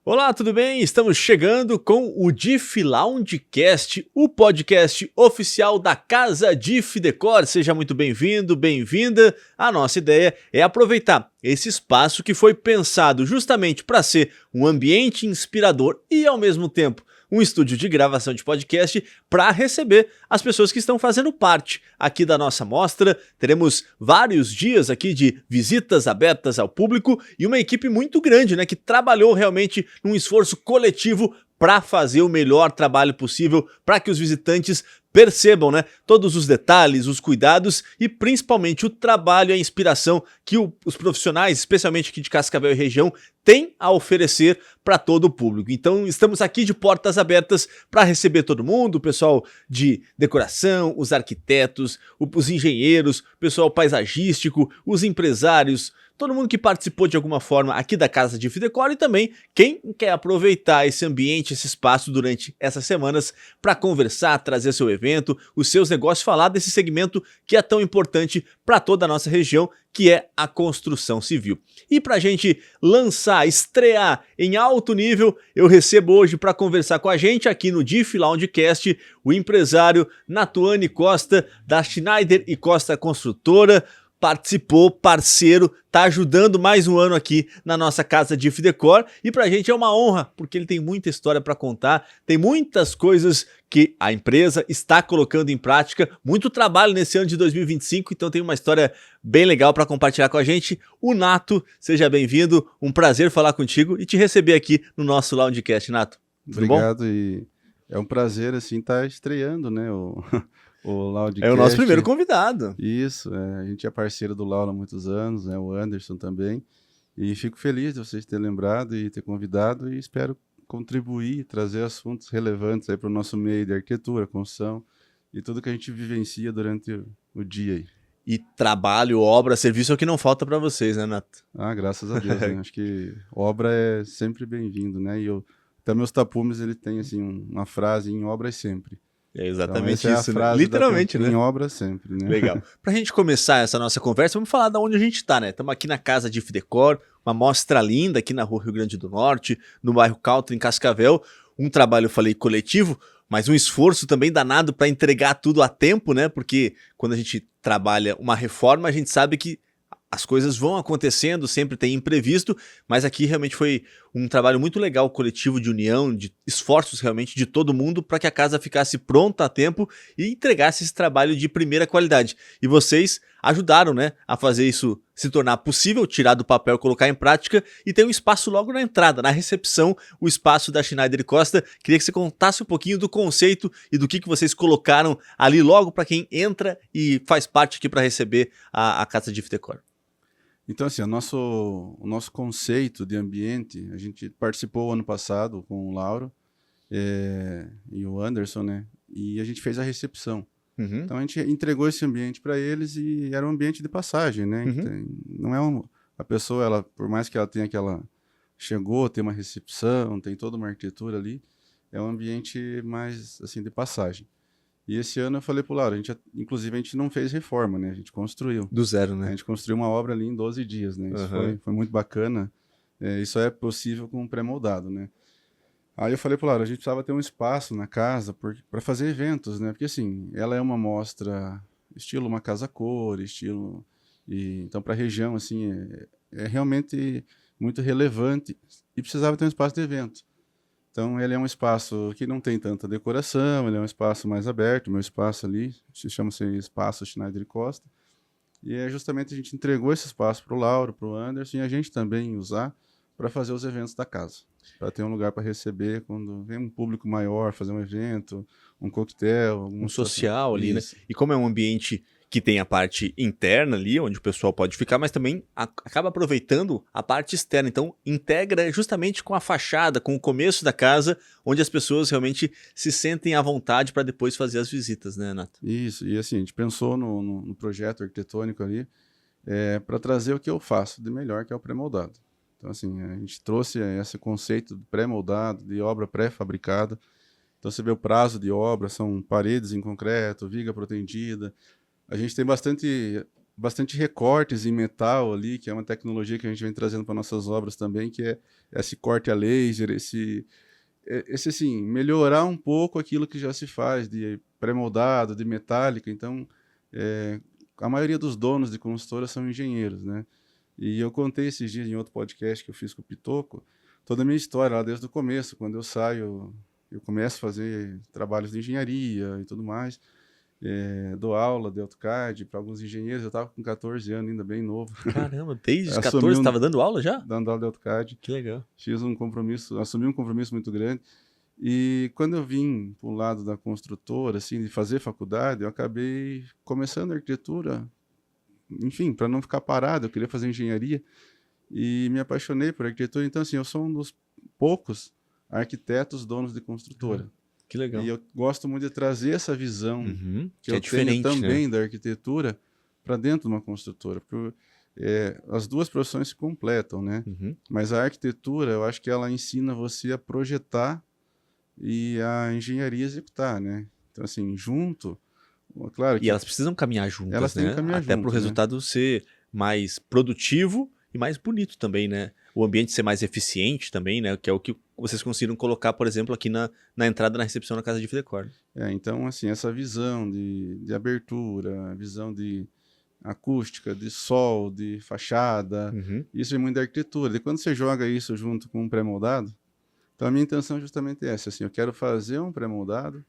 Olá, tudo bem? Estamos chegando com o Diff Loungecast, o podcast oficial da Casa Diff Decor. Seja muito bem-vindo, bem-vinda. A nossa ideia é aproveitar esse espaço que foi pensado justamente para ser um ambiente inspirador e, ao mesmo tempo, um estúdio de gravação de podcast para receber as pessoas que estão fazendo parte aqui da nossa mostra. Teremos vários dias aqui de visitas abertas ao público e uma equipe muito grande, né, que trabalhou realmente num esforço coletivo para fazer o melhor trabalho possível para que os visitantes percebam, né, todos os detalhes, os cuidados e principalmente o trabalho e a inspiração que os profissionais, especialmente aqui de Cascavel e região, têm a oferecer para todo o público. Então estamos aqui de portas abertas para receber todo mundo, o pessoal de decoração, os arquitetos, os engenheiros, o pessoal paisagístico, os empresários, todo mundo que participou de alguma forma aqui da Casa Diff Decor e também quem quer aproveitar esse ambiente, esse espaço durante essas semanas para conversar, trazer seu evento, os seus negócios, falar desse segmento que é tão importante para toda a nossa região, que é a construção civil. E para a gente lançar, estrear em alto nível, eu recebo hoje para conversar com a gente aqui no Diff Loungecast o empresário Natuane Costa, da Schneider e Costa Construtora. Participou, parceiro, tá ajudando mais um ano aqui na nossa Casa Diff Decor e pra gente é uma honra, porque ele tem muita história para contar, tem muitas coisas que a empresa está colocando em prática, muito trabalho nesse ano de 2025, então tem uma história bem legal para compartilhar com a gente. O Nato, seja bem-vindo, um prazer falar contigo e te receber aqui no nosso Loungecast, Nato. Tudo Obrigado, bom? e é um prazer, assim, estar estreando, né, o Loungecast. É o nosso primeiro convidado. Isso, a gente é parceiro do Lauro há muitos anos, né, o Anderson também, e fico feliz de vocês terem lembrado e ter convidado, e espero contribuir, trazer assuntos relevantes aí para o nosso meio de arquitetura, construção, e tudo que a gente vivencia durante o dia aí. E trabalho, obra, serviço é o que não falta para vocês, né, Nato? Ah, graças a Deus, né? Acho que obra é sempre bem-vindo, né, e até meus tapumes, ele tem, assim, uma frase, em obra é sempre. É exatamente então, isso, é a né? frase Literalmente, né? Em obra sempre, né? Legal. Pra gente começar essa nossa conversa, vamos falar de onde a gente tá, né? Estamos aqui na Casa Diff Decor, uma mostra linda aqui na rua Rio Grande do Norte, no bairro Caltro, em Cascavel. Um trabalho, eu falei, coletivo, mas um esforço também danado para entregar tudo a tempo, né? Porque quando a gente trabalha uma reforma, a gente sabe que as coisas vão acontecendo, sempre tem imprevisto, mas aqui realmente foi um trabalho muito legal, coletivo, de união, de esforços realmente de todo mundo para que a casa ficasse pronta a tempo e entregasse esse trabalho de primeira qualidade. E vocês ajudaram, né, a fazer isso se tornar possível, tirar do papel, colocar em prática e ter um espaço logo na entrada, na recepção, o espaço da Schneider e Costa. Queria que você contasse um pouquinho do conceito e do que vocês colocaram ali logo para quem entra e faz parte aqui para receber a Casa Diff Decor. Então, assim, o nosso conceito de ambiente, a gente participou ano passado com o Lauro e o Anderson, né? E a gente fez a recepção. Uhum. Então, a gente entregou esse ambiente para eles e era um ambiente de passagem, né? Uhum. Não é a pessoa, ela, por mais que ela tenha chegou, tem uma recepção, tem toda uma arquitetura ali, é um ambiente mais, assim, de passagem. E esse ano eu falei pro Lauro, inclusive a gente não fez reforma, né? A gente construiu. Do zero, né? A gente construiu uma obra ali em 12 dias, né? Isso foi muito bacana. Isso é possível com pré-moldado, né? Aí eu falei pro Lauro, a gente precisava ter um espaço na casa para fazer eventos, né? Porque assim, ela é uma mostra estilo uma casa-cor, estilo... então para a região, assim, é realmente muito relevante e precisava ter um espaço de evento. Então, ele é um espaço que não tem tanta decoração, ele é um espaço mais aberto, o meu espaço ali, chama-se Espaço Schneider e Costa, e justamente a gente entregou esse espaço para o Lauro, para o Anderson, e a gente também usar para fazer os eventos da casa, para ter um lugar para receber quando vem um público maior, fazer um evento, um coquetel. Um social ali, isso, né? E como é um ambiente que tem a parte interna ali, onde o pessoal pode ficar, mas também acaba aproveitando a parte externa. Então, integra justamente com a fachada, com o começo da casa, onde as pessoas realmente se sentem à vontade para depois fazer as visitas, né, Nato? Isso, e assim, a gente pensou no projeto arquitetônico ali, para trazer o que eu faço de melhor, que é o pré-moldado. Então, assim, a gente trouxe esse conceito de pré-moldado, de obra pré-fabricada. Então, você vê o prazo de obra, são paredes em concreto, viga protendida. A gente tem bastante bastante recortes em metal ali, que é uma tecnologia que a gente vem trazendo para nossas obras também, que é esse corte a laser, esse assim, melhorar um pouco aquilo que já se faz de pré-moldado, de metálica. Então, a maioria dos donos de consultora são engenheiros, né? E eu contei esses dias em outro podcast que eu fiz com o Pitoco, toda a minha história lá desde o começo. Quando eu saio, eu começo a fazer trabalhos de engenharia e tudo mais. Dou aula de AutoCAD para alguns engenheiros. Eu estava com 14 anos, ainda bem novo. Caramba, desde os 14 você estava dando aula já? Dando aula de AutoCAD. Que legal. Assumi um compromisso muito grande. E quando eu vim para o lado da construtora, assim, de fazer faculdade, eu acabei começando a arquitetura, enfim, para não ficar parado. Eu queria fazer engenharia e me apaixonei por arquitetura. Então, assim, eu sou um dos poucos arquitetos donos de construtora. Que legal. E eu gosto muito de trazer essa visão que eu tenho também, né? da arquitetura para dentro de uma construtora. Porque as duas profissões se completam, né? Mas a arquitetura, eu acho que ela ensina você a projetar e a engenharia executar, né? Então, assim, junto... Claro que e elas precisam caminhar juntas, elas têm né? que caminhar até para o resultado ser mais produtivo e mais bonito também, né? O ambiente ser mais eficiente também, né? Que é o que vocês conseguiram colocar, por exemplo, aqui na entrada, na recepção da Casa de Fidecor. Então, assim, essa visão de abertura, visão de acústica, de sol, de fachada, isso é muito da arquitetura. E quando você joga isso junto com um pré-moldado, então a minha intenção é justamente essa, assim, eu quero fazer um pré-moldado,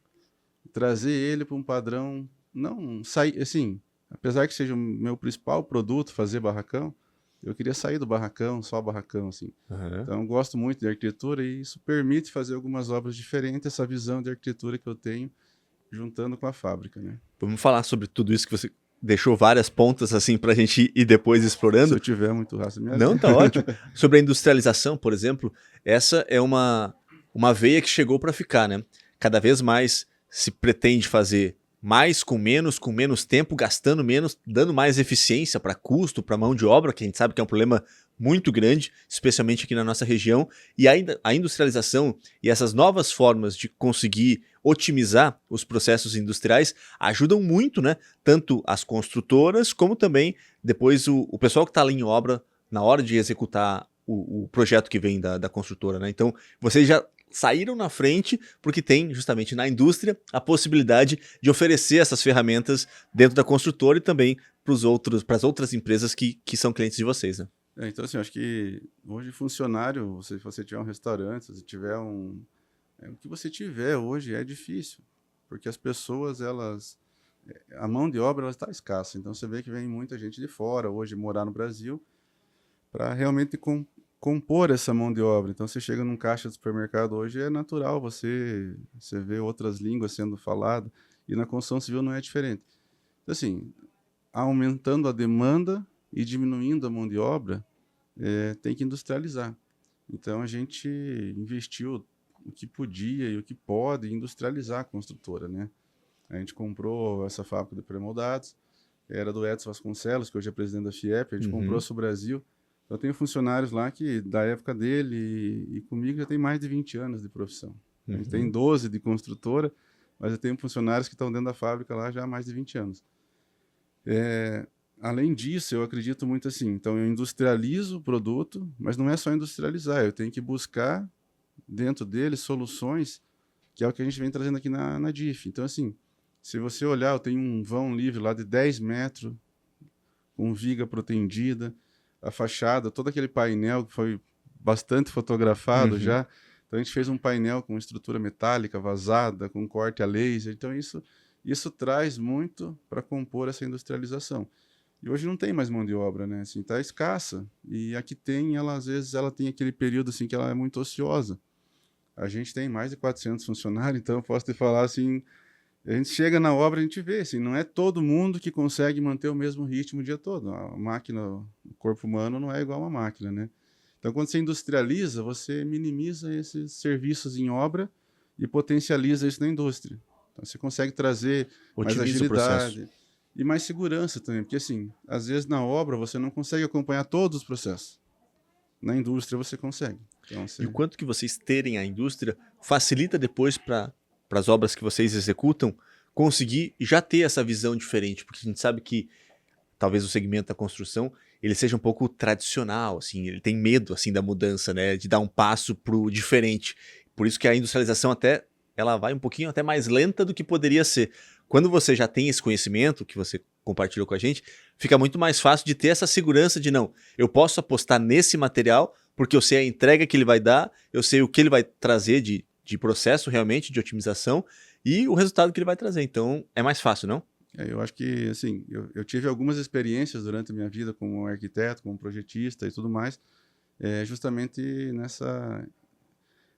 trazer ele para um padrão, não sair, assim, apesar que seja o meu principal produto, fazer barracão, eu queria sair do barracão, só barracão, assim. Então eu gosto muito de arquitetura e isso permite fazer algumas obras diferentes, essa visão de arquitetura que eu tenho, juntando com a fábrica, né? Vamos falar sobre tudo isso que você deixou várias pontas assim para a gente ir depois explorando. Se eu tiver muito raça, não, tá ótimo. Sobre a industrialização, por exemplo, essa é uma veia que chegou para ficar, né? Cada vez mais se pretende fazer mais com menos tempo, gastando menos, dando mais eficiência para custo, para mão de obra, que a gente sabe que é um problema muito grande, especialmente aqui na nossa região, e ainda a industrialização e essas novas formas de conseguir otimizar os processos industriais ajudam muito, né? Tanto as construtoras, como também depois o pessoal que está ali em obra na hora de executar o projeto que vem da construtora, né? Então, vocês já saíram na frente porque tem justamente na indústria a possibilidade de oferecer essas ferramentas dentro da construtora e também para as outras empresas que são clientes de vocês, né? Então, assim, acho que hoje funcionário, se você tiver um restaurante, se tiver o que você tiver hoje é difícil, porque as pessoas, a mão de obra ela está escassa. Então, você vê que vem muita gente de fora hoje morar no Brasil para realmente compor essa mão de obra. Então, você chega num caixa de supermercado hoje, é natural você vê outras línguas sendo faladas, e na construção civil não é diferente. Então, assim, aumentando a demanda e diminuindo a mão de obra, tem que industrializar. Então, a gente investiu o que podia e o que pode industrializar a construtora, né? A gente comprou essa fábrica de pré-moldados, era do Edson Vasconcelos, que hoje é presidente da FIEP, a gente comprou isso no Brasil. Eu tenho funcionários lá que, da época dele e comigo, já tem mais de 20 anos de profissão. A gente tem 12 de construtora, mas eu tenho funcionários que estão dentro da fábrica lá já há mais de 20 anos. Além disso, eu acredito muito assim, então eu industrializo o produto, mas não é só industrializar, eu tenho que buscar dentro dele soluções, que é o que a gente vem trazendo aqui na DIF. Então, assim, se você olhar, eu tenho um vão livre lá de 10 metros, com viga protendida, a fachada, todo aquele painel que foi bastante fotografado já. Então, a gente fez um painel com estrutura metálica vazada, com corte a laser. Então, isso traz muito para compor essa industrialização. E hoje não tem mais mão de obra, né? Assim, tá escassa. E aqui tem, às vezes, ela tem aquele período assim que ela é muito ociosa. A gente tem mais de 400 funcionários, então eu posso te falar assim, a gente chega na obra, a gente vê, assim, não é todo mundo que consegue manter o mesmo ritmo o dia todo. A máquina, o corpo humano não é igual a uma máquina, né? Então, quando você industrializa, você minimiza esses serviços em obra e potencializa isso na indústria. Então, você consegue trazer mais agilidade e mais segurança também, porque, assim, às vezes na obra você não consegue acompanhar todos os processos. Na indústria você consegue. Então, E o quanto que vocês terem a indústria facilita depois para as obras que vocês executam conseguir já ter essa visão diferente, porque a gente sabe que talvez o segmento da construção, ele seja um pouco tradicional, assim, ele tem medo, assim, da mudança, né, de dar um passo pro diferente. Por isso que a industrialização até, ela vai um pouquinho até mais lenta do que poderia ser. Quando você já tem esse conhecimento, que você compartilhou com a gente, fica muito mais fácil de ter essa segurança de, não, eu posso apostar nesse material, porque eu sei a entrega que ele vai dar, eu sei o que ele vai trazer de processo realmente, de otimização, e o resultado que ele vai trazer. Então, é mais fácil, não? Eu acho que, assim, eu tive algumas experiências durante a minha vida como arquiteto, como projetista e tudo mais, justamente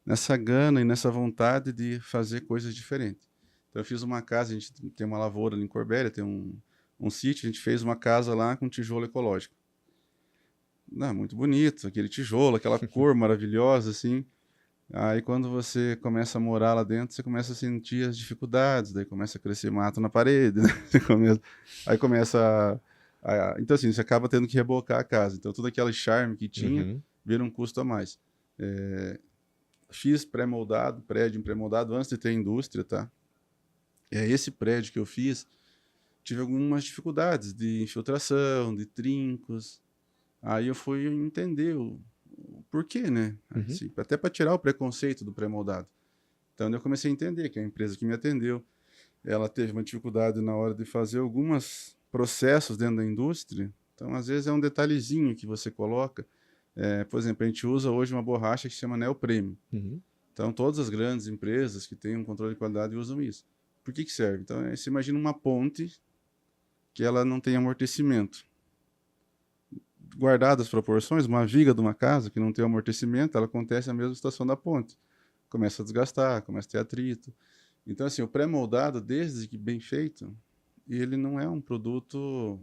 nessa gana e nessa vontade de fazer coisas diferentes. Então, eu fiz uma casa, a gente tem uma lavoura ali em Corbélia, tem um sítio, a gente fez uma casa lá com tijolo ecológico. Não, muito bonito, aquele tijolo, aquela cor maravilhosa, assim. Aí, quando você começa a morar lá dentro, você começa a sentir as dificuldades, daí começa a crescer mato na parede, né? Aí começa então, assim, você acaba tendo que rebocar a casa. Então, todo aquele charme que tinha vira um custo a mais. Fiz pré-moldado, prédio pré-moldado antes de ter indústria, tá? Esse prédio que eu fiz, tive algumas dificuldades de infiltração, de trincos. Aí eu fui entender o porquê, né? Assim, até para tirar o preconceito do pré-moldado. Então eu comecei a entender que a empresa que me atendeu, ela teve uma dificuldade na hora de fazer alguns processos dentro da indústria. Então, às vezes, é um detalhezinho que você coloca. Por exemplo, a gente usa hoje uma borracha que se chama neoprene. Então, todas as grandes empresas que têm um controle de qualidade usam isso. Por que serve? Então, você imagina uma ponte que ela não tem amortecimento. Guardadas as proporções, uma viga de uma casa que não tem amortecimento, ela acontece a mesma situação da ponte. Começa a desgastar, começa a ter atrito. Então, assim, o pré-moldado, desde que bem feito, ele não é um produto...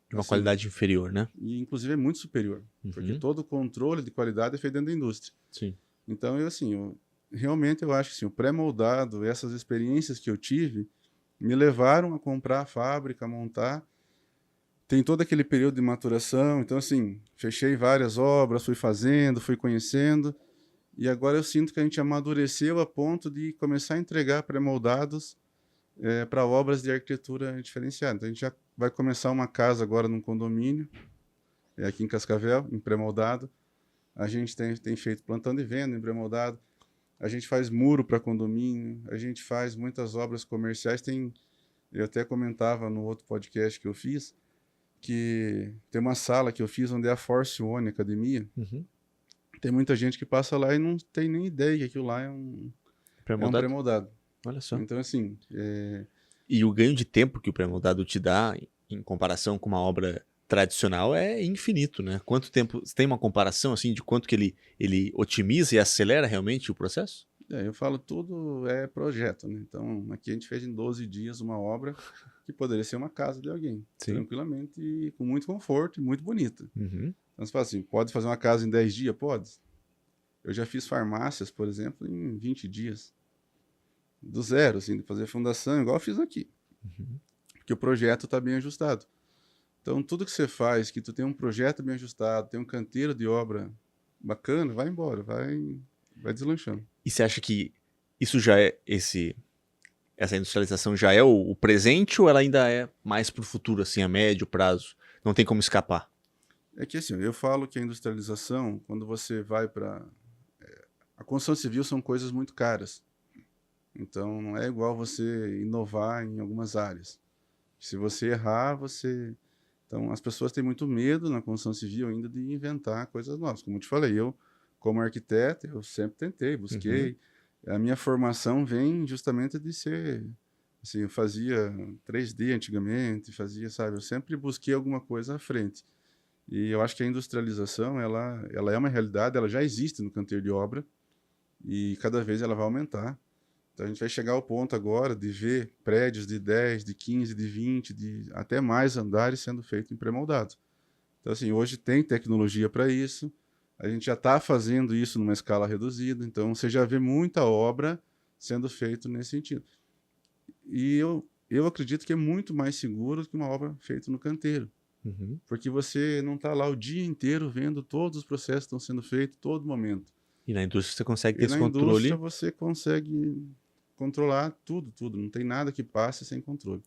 De uma qualidade inferior, né? E, inclusive, é muito superior. Porque todo o controle de qualidade é feito dentro da indústria. Sim. Então, realmente eu acho que assim, o pré-moldado, essas experiências que eu tive, me levaram a comprar a fábrica, a montar. Tem todo aquele período de maturação. Então, assim, fechei várias obras, fui fazendo, fui conhecendo. E agora eu sinto que a gente amadureceu a ponto de começar a entregar pré-moldados para obras de arquitetura diferenciada. Então, a gente já vai começar uma casa agora num condomínio, aqui em Cascavel, em pré-moldado. A gente tem feito plantão de venda em pré-moldado. A gente faz muro para condomínio. A gente faz muitas obras comerciais. Eu até comentava no outro podcast que eu fiz, que tem uma sala que eu fiz onde é a Force One Academia. Tem muita gente que passa lá e não tem nem ideia que aquilo lá é um pré-moldado. Olha só. Então, assim... E o ganho de tempo que o pré-moldado te dá, em comparação com uma obra tradicional, é infinito, né? Quanto tempo... Você tem uma comparação, assim, de quanto que ele otimiza e acelera realmente o processo? Eu falo, tudo é projeto, né? Então, aqui a gente fez em 12 dias uma obra que poderia ser uma casa de alguém. Sim. Tranquilamente, e com muito conforto e muito bonita. Então, você fala assim, pode fazer uma casa em 10 dias? Pode. Eu já fiz farmácias, por exemplo, em 20 dias. Do zero, assim, de fazer fundação, igual eu fiz aqui. Porque o projeto está bem ajustado. Então, tudo que você faz, que tu tem um projeto bem ajustado, tem um canteiro de obra bacana, vai embora, vai deslanchando. E você acha que isso já é essa industrialização já é o presente, ou ela ainda é mais para o futuro, assim, a médio prazo? Não tem como escapar? É que assim, eu falo que a industrialização, quando você vai para... A construção civil são coisas muito caras. Então, não é igual você inovar em algumas áreas. Se você errar, você... Então, as pessoas têm muito medo na construção civil ainda de inventar coisas novas. Como eu te falei, eu, como arquiteto, eu sempre tentei, busquei. A minha formação vem justamente de ser... Assim, eu fazia 3D antigamente, sabe? Eu sempre busquei alguma coisa à frente. E eu acho que a industrialização, ela é uma realidade, ela já existe no canteiro de obra e cada vez ela vai aumentar. Então, a gente vai chegar ao ponto agora de ver prédios de 10, de 15, de 20, de até mais andares sendo feitos em pré-moldado. Então, assim, hoje tem tecnologia para isso, a gente já está fazendo isso numa escala reduzida, então você já vê muita obra sendo feita nesse sentido. E eu acredito que é muito mais seguro que uma obra feita no canteiro. Porque você não está lá o dia inteiro vendo todos os processos que estão sendo feitos, todo momento. E na indústria você consegue ter esse controle. Na indústria você consegue controlar tudo. Não tem nada que passe sem controle.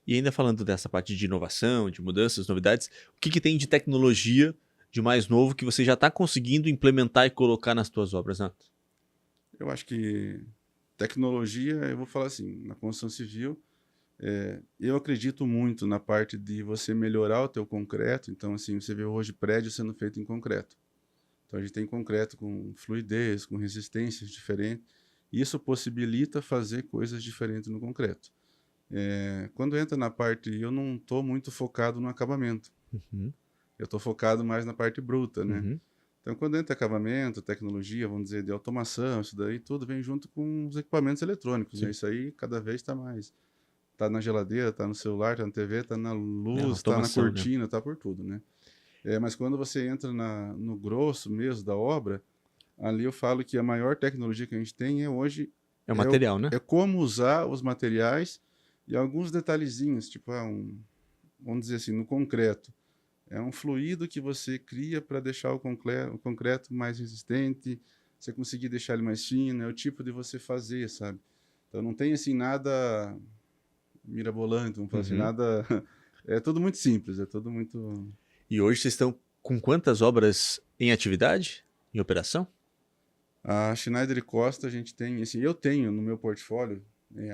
E ainda falando dessa parte de inovação, de mudanças, novidades, o que tem de tecnologia de mais novo que você já está conseguindo implementar e colocar nas suas obras, Nato? Eu acho que tecnologia, eu vou falar assim, na construção civil, eu acredito muito na parte de você melhorar o teu concreto. Então, assim, você vê hoje prédios sendo feito em concreto. Então, a gente tem concreto com fluidez, com resistências diferentes. Isso possibilita fazer coisas diferentes no concreto. Quando entra na parte, eu não estou muito focado no acabamento. Uhum. Eu estou focado mais na parte bruta, né? Uhum. Então, quando entra acabamento, tecnologia, vamos dizer, de automação, isso daí tudo vem junto com os equipamentos eletrônicos, né? Sim. Isso aí cada vez está mais. Está na geladeira, está no celular, está na TV, está na É luz, está na automação, né? cortina, está por tudo, né? Mas quando você entra no grosso mesmo da obra, ali eu falo que a maior tecnologia que a gente tem hoje É o material, né? é como usar os materiais e alguns detalhezinhos, tipo, vamos dizer assim, no concreto. É um fluido que você cria para deixar o concreto mais resistente, você conseguir deixar ele mais fino, é o tipo de você fazer, sabe? Então não tem assim nada mirabolante, vamos falar assim, Uhum. nada. É tudo muito simples, é tudo muito. E hoje vocês estão com quantas obras em atividade, em operação? A Schneider e Costa, a gente tem, assim, eu tenho no meu portfólio,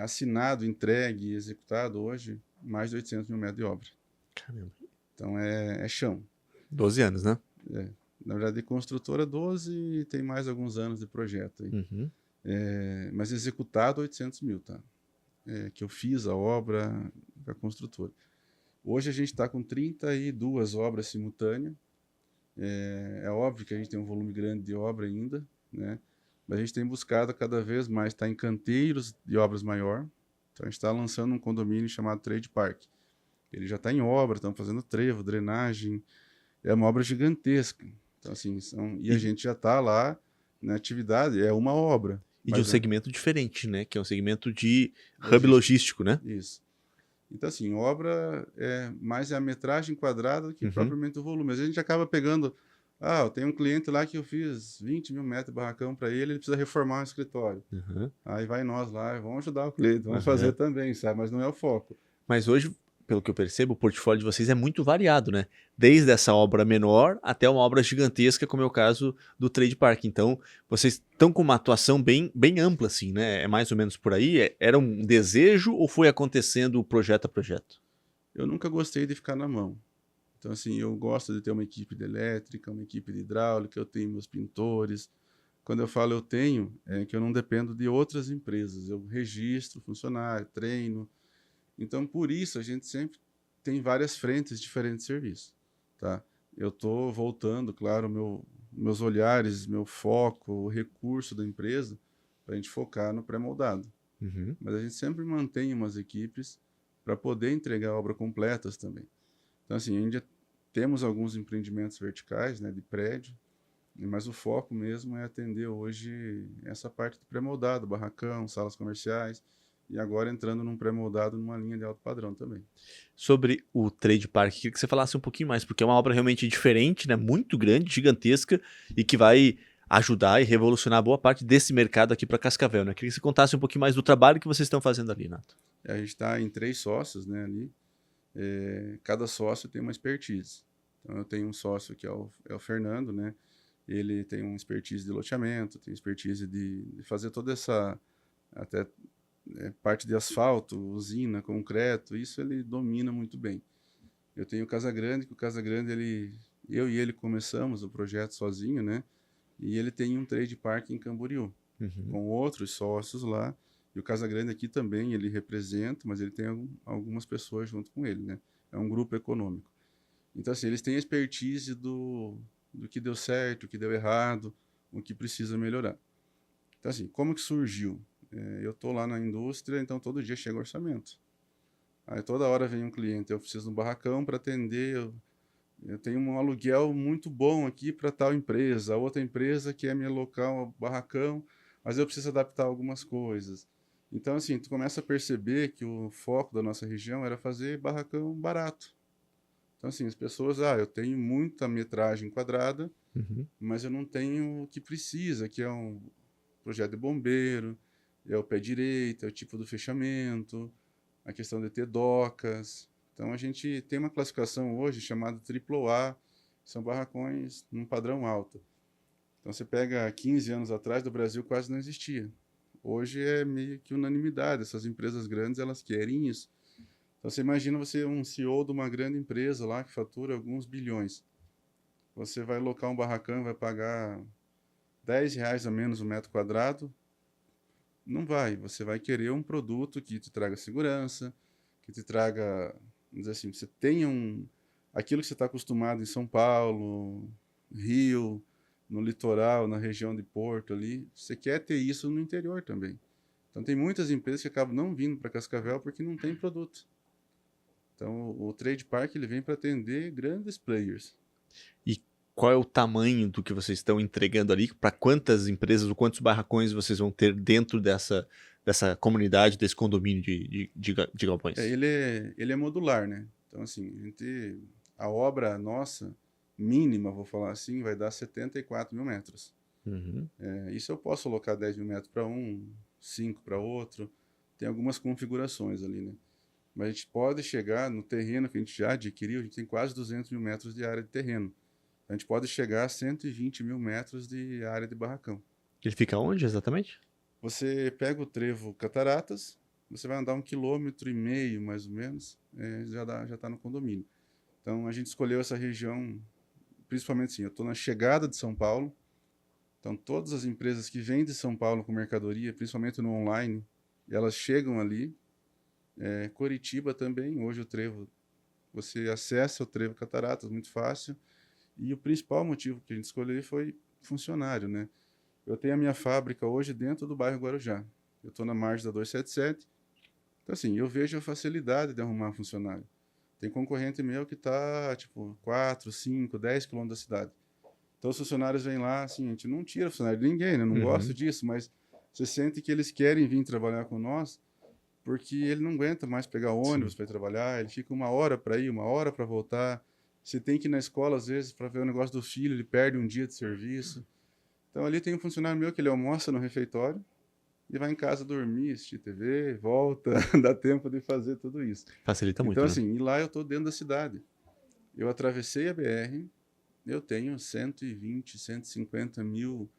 assinado, entregue e executado hoje, mais de 800 mil metros de obra. Caramba. Então é chão. 12 anos, né? Na verdade, construtora 12 e tem mais alguns anos de projeto aí. Uhum. Mas executado 800 mil, tá? Que eu fiz a obra da construtora. Hoje a gente está com 32 obras simultâneas. É óbvio que a gente tem um volume grande de obra ainda, né? Mas a gente tem buscado cada vez mais estar em canteiros de obras maior. Então a gente está lançando um condomínio chamado Trade Park. Ele já está em obra, estamos fazendo trevo, drenagem. É uma obra gigantesca. Então, assim, e a gente já está lá na atividade, é uma obra. E de um Mas segmento diferente, né? Que é um segmento de hub logística. logístico, né? Isso. Então, assim, obra mais a metragem quadrada do que propriamente o volume. Às vezes a gente acaba pegando. Eu tenho um cliente lá que eu fiz 20 mil metros de barracão para ele precisa reformar um escritório. Uhum. Aí vai nós lá, vamos ajudar o cliente, vamos fazer também, sabe? Mas não é o foco. Mas hoje, pelo que eu percebo, o portfólio de vocês é muito variado, né? Desde essa obra menor até uma obra gigantesca, como é o caso do Trade Park. Então, vocês estão com uma atuação bem ampla, assim, né? É mais ou menos por aí? Era um desejo ou foi acontecendo projeto a projeto? Eu nunca gostei de ficar na mão. Então, assim, eu gosto de ter uma equipe de elétrica, uma equipe de hidráulica, eu tenho meus pintores. Quando eu falo eu tenho, é que eu não dependo de outras empresas. Eu registro funcionário, treino. Então, por isso, a gente sempre tem várias frentes diferentes de serviço, tá? Eu estou voltando, claro, meus olhares, meu foco, o recurso da empresa para a gente focar no pré-moldado. Uhum. Mas a gente sempre mantém umas equipes para poder entregar obras completas também. Então, assim, ainda temos alguns empreendimentos verticais, né, de prédio, mas o foco mesmo é atender hoje essa parte do pré-moldado, barracão, salas comerciais, e agora entrando num pré-moldado numa linha de alto padrão também. Sobre o Trade Park, queria que você falasse um pouquinho mais, porque é uma obra realmente diferente, né? Muito grande, gigantesca, e que vai ajudar e revolucionar boa parte desse mercado aqui para Cascavel, né? Queria que você contasse um pouquinho mais do trabalho que vocês estão fazendo ali, Nato. A gente está em 3 sócios, né, ali. Cada sócio tem uma expertise. Então, eu tenho um sócio que é o Fernando, né? Ele tem uma expertise de loteamento, tem expertise de fazer toda essa até parte de asfalto, usina, concreto, isso ele domina muito bem. Eu tenho o Casagrande, que o Casagrande, eu e ele começamos o projeto sozinho, né? E ele tem um trade park em Camboriú, com outros sócios lá. E o Casagrande aqui também ele representa, mas ele tem algumas pessoas junto com ele, né? É um grupo econômico. Então, assim, eles têm expertise do que deu certo, o que deu errado, o que precisa melhorar. Então, assim, como que surgiu? Eu estou lá na indústria, então todo dia chega orçamento. Aí toda hora vem um cliente, eu preciso de um barracão para atender, eu tenho um aluguel muito bom aqui para tal empresa, a outra empresa quer me alocar um barracão, mas eu preciso adaptar algumas coisas. Então, assim, tu começa a perceber que o foco da nossa região era fazer barracão barato. Então, assim, as pessoas, eu tenho muita metragem quadrada, mas eu não tenho o que precisa, que é um projeto de bombeiro, é o pé direito, é o tipo do fechamento. a questão de ter docas. Então, a gente tem uma classificação hoje chamada AAA, são barracões num padrão alto. Então, você pega 15 anos atrás, do Brasil quase não existia. Hoje é meio que unanimidade, essas empresas grandes, elas querem isso. Então, você imagina você um CEO de uma grande empresa lá, que fatura alguns bilhões. Você vai locar um barracão, vai pagar R$ 10 a menos o metro quadrado? Não vai. Você vai querer um produto que te traga segurança, que te traga, vamos dizer assim, você tenha aquilo que você está acostumado em São Paulo, Rio, no litoral, na região de Porto ali, você quer ter isso no interior também. Então tem muitas empresas que acabam não vindo para Cascavel porque não tem produto. Então o Trade Park ele vem para atender grandes players. E qual é o tamanho do que vocês estão entregando ali? Para quantas empresas ou quantos barracões vocês vão ter dentro dessa comunidade, desse condomínio de galpões? Ele é modular, né? Então, assim, a obra nossa, mínima, vou falar assim, vai dar 74 mil metros. Uhum. Isso eu posso alocar 10 mil metros para um, 5 para outro. Tem algumas configurações ali, né? Mas a gente pode chegar no terreno que a gente já adquiriu, a gente tem quase 200 mil metros de área de terreno. A gente pode chegar a 120 mil metros de área de barracão. Ele fica onde exatamente? Você pega o trevo Cataratas, você vai andar 1,5 km mais ou menos, já está no condomínio. Então a gente escolheu essa região, principalmente assim, eu estou na chegada de São Paulo, então todas as empresas que vêm de São Paulo com mercadoria, principalmente no online, elas chegam ali. Curitiba também, hoje o trevo, você acessa o trevo Cataratas muito fácil. E o principal motivo que a gente escolheu foi funcionário, né? Eu tenho a minha fábrica hoje dentro do bairro Guarujá. Eu estou na margem da 277. Então, assim, eu vejo a facilidade de arrumar funcionário. Tem concorrente meu que está, tipo, 4, 5, 10 quilômetros da cidade. Então, os funcionários vêm lá, assim, a gente não tira funcionário de ninguém, né? Não gosto disso, mas você sente que eles querem vir trabalhar com nós porque ele não aguenta mais pegar ônibus para ir trabalhar, ele fica 1 hora para ir, 1 hora para voltar. Você tem que ir na escola, às vezes, para ver o negócio do filho, ele perde um dia de serviço. Então, ali tem um funcionário meu que ele almoça no refeitório e vai em casa dormir, assistir TV, volta, dá tempo de fazer tudo isso. Facilita muito, então, né? assim, e lá eu estou dentro da cidade. Eu atravessei a BR, eu tenho 120, 150 mil,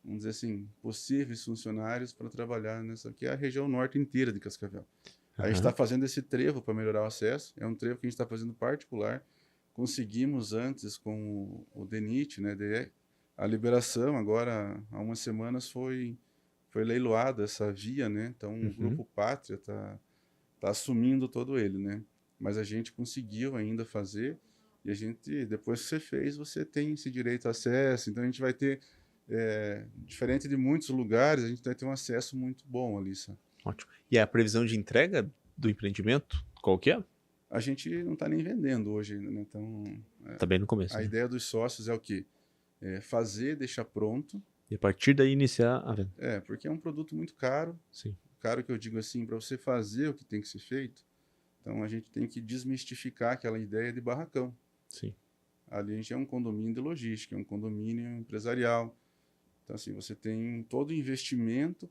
vamos dizer assim, possíveis funcionários para trabalhar nessa aqui, é a região norte inteira de Cascavel. A gente está fazendo esse trevo para melhorar o acesso, é um trevo que a gente está fazendo particular. Conseguimos antes com o DENIT, né, a liberação, agora há umas semanas foi leiloada essa via, né? Então o Grupo Pátria está assumindo todo ele, né? Mas a gente conseguiu ainda fazer e a gente, depois que você fez, você tem esse direito a acesso. Então a gente vai ter, diferente de muitos lugares, a gente vai ter um acesso muito bom ali, sabe? Ótimo. E a previsão de entrega do empreendimento, qual que é? A gente não está nem vendendo hoje ainda, né? Então, Tá bem no começo. a ideia dos sócios é o quê? Fazer, deixar pronto. E a partir daí iniciar a venda. Porque é um produto muito caro. Sim. Caro que eu digo assim, para você fazer o que tem que ser feito, então a gente tem que desmistificar aquela ideia de barracão. Sim. Ali a gente é um condomínio de logística, é um condomínio empresarial. Então, assim, você tem todo o investimento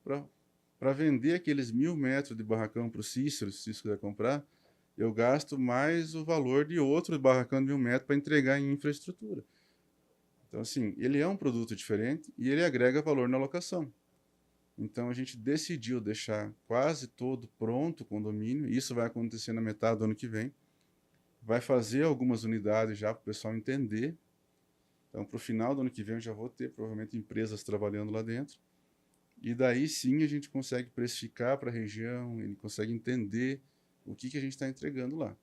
para vender aqueles 1.000 metros de barracão para o Cícero, se Cícero quiser comprar, eu gasto mais o valor de outro barracão de 1.000 metros para entregar em infraestrutura. Então, assim, ele é um produto diferente e ele agrega valor na locação. Então, a gente decidiu deixar quase todo pronto o condomínio. Isso vai acontecer na metade do ano que vem. Vai fazer algumas unidades já para o pessoal entender. Então, para o final do ano que vem, eu já vou ter provavelmente empresas trabalhando lá dentro. E daí sim a gente consegue precificar para a região, ele consegue entender o que a gente está entregando lá.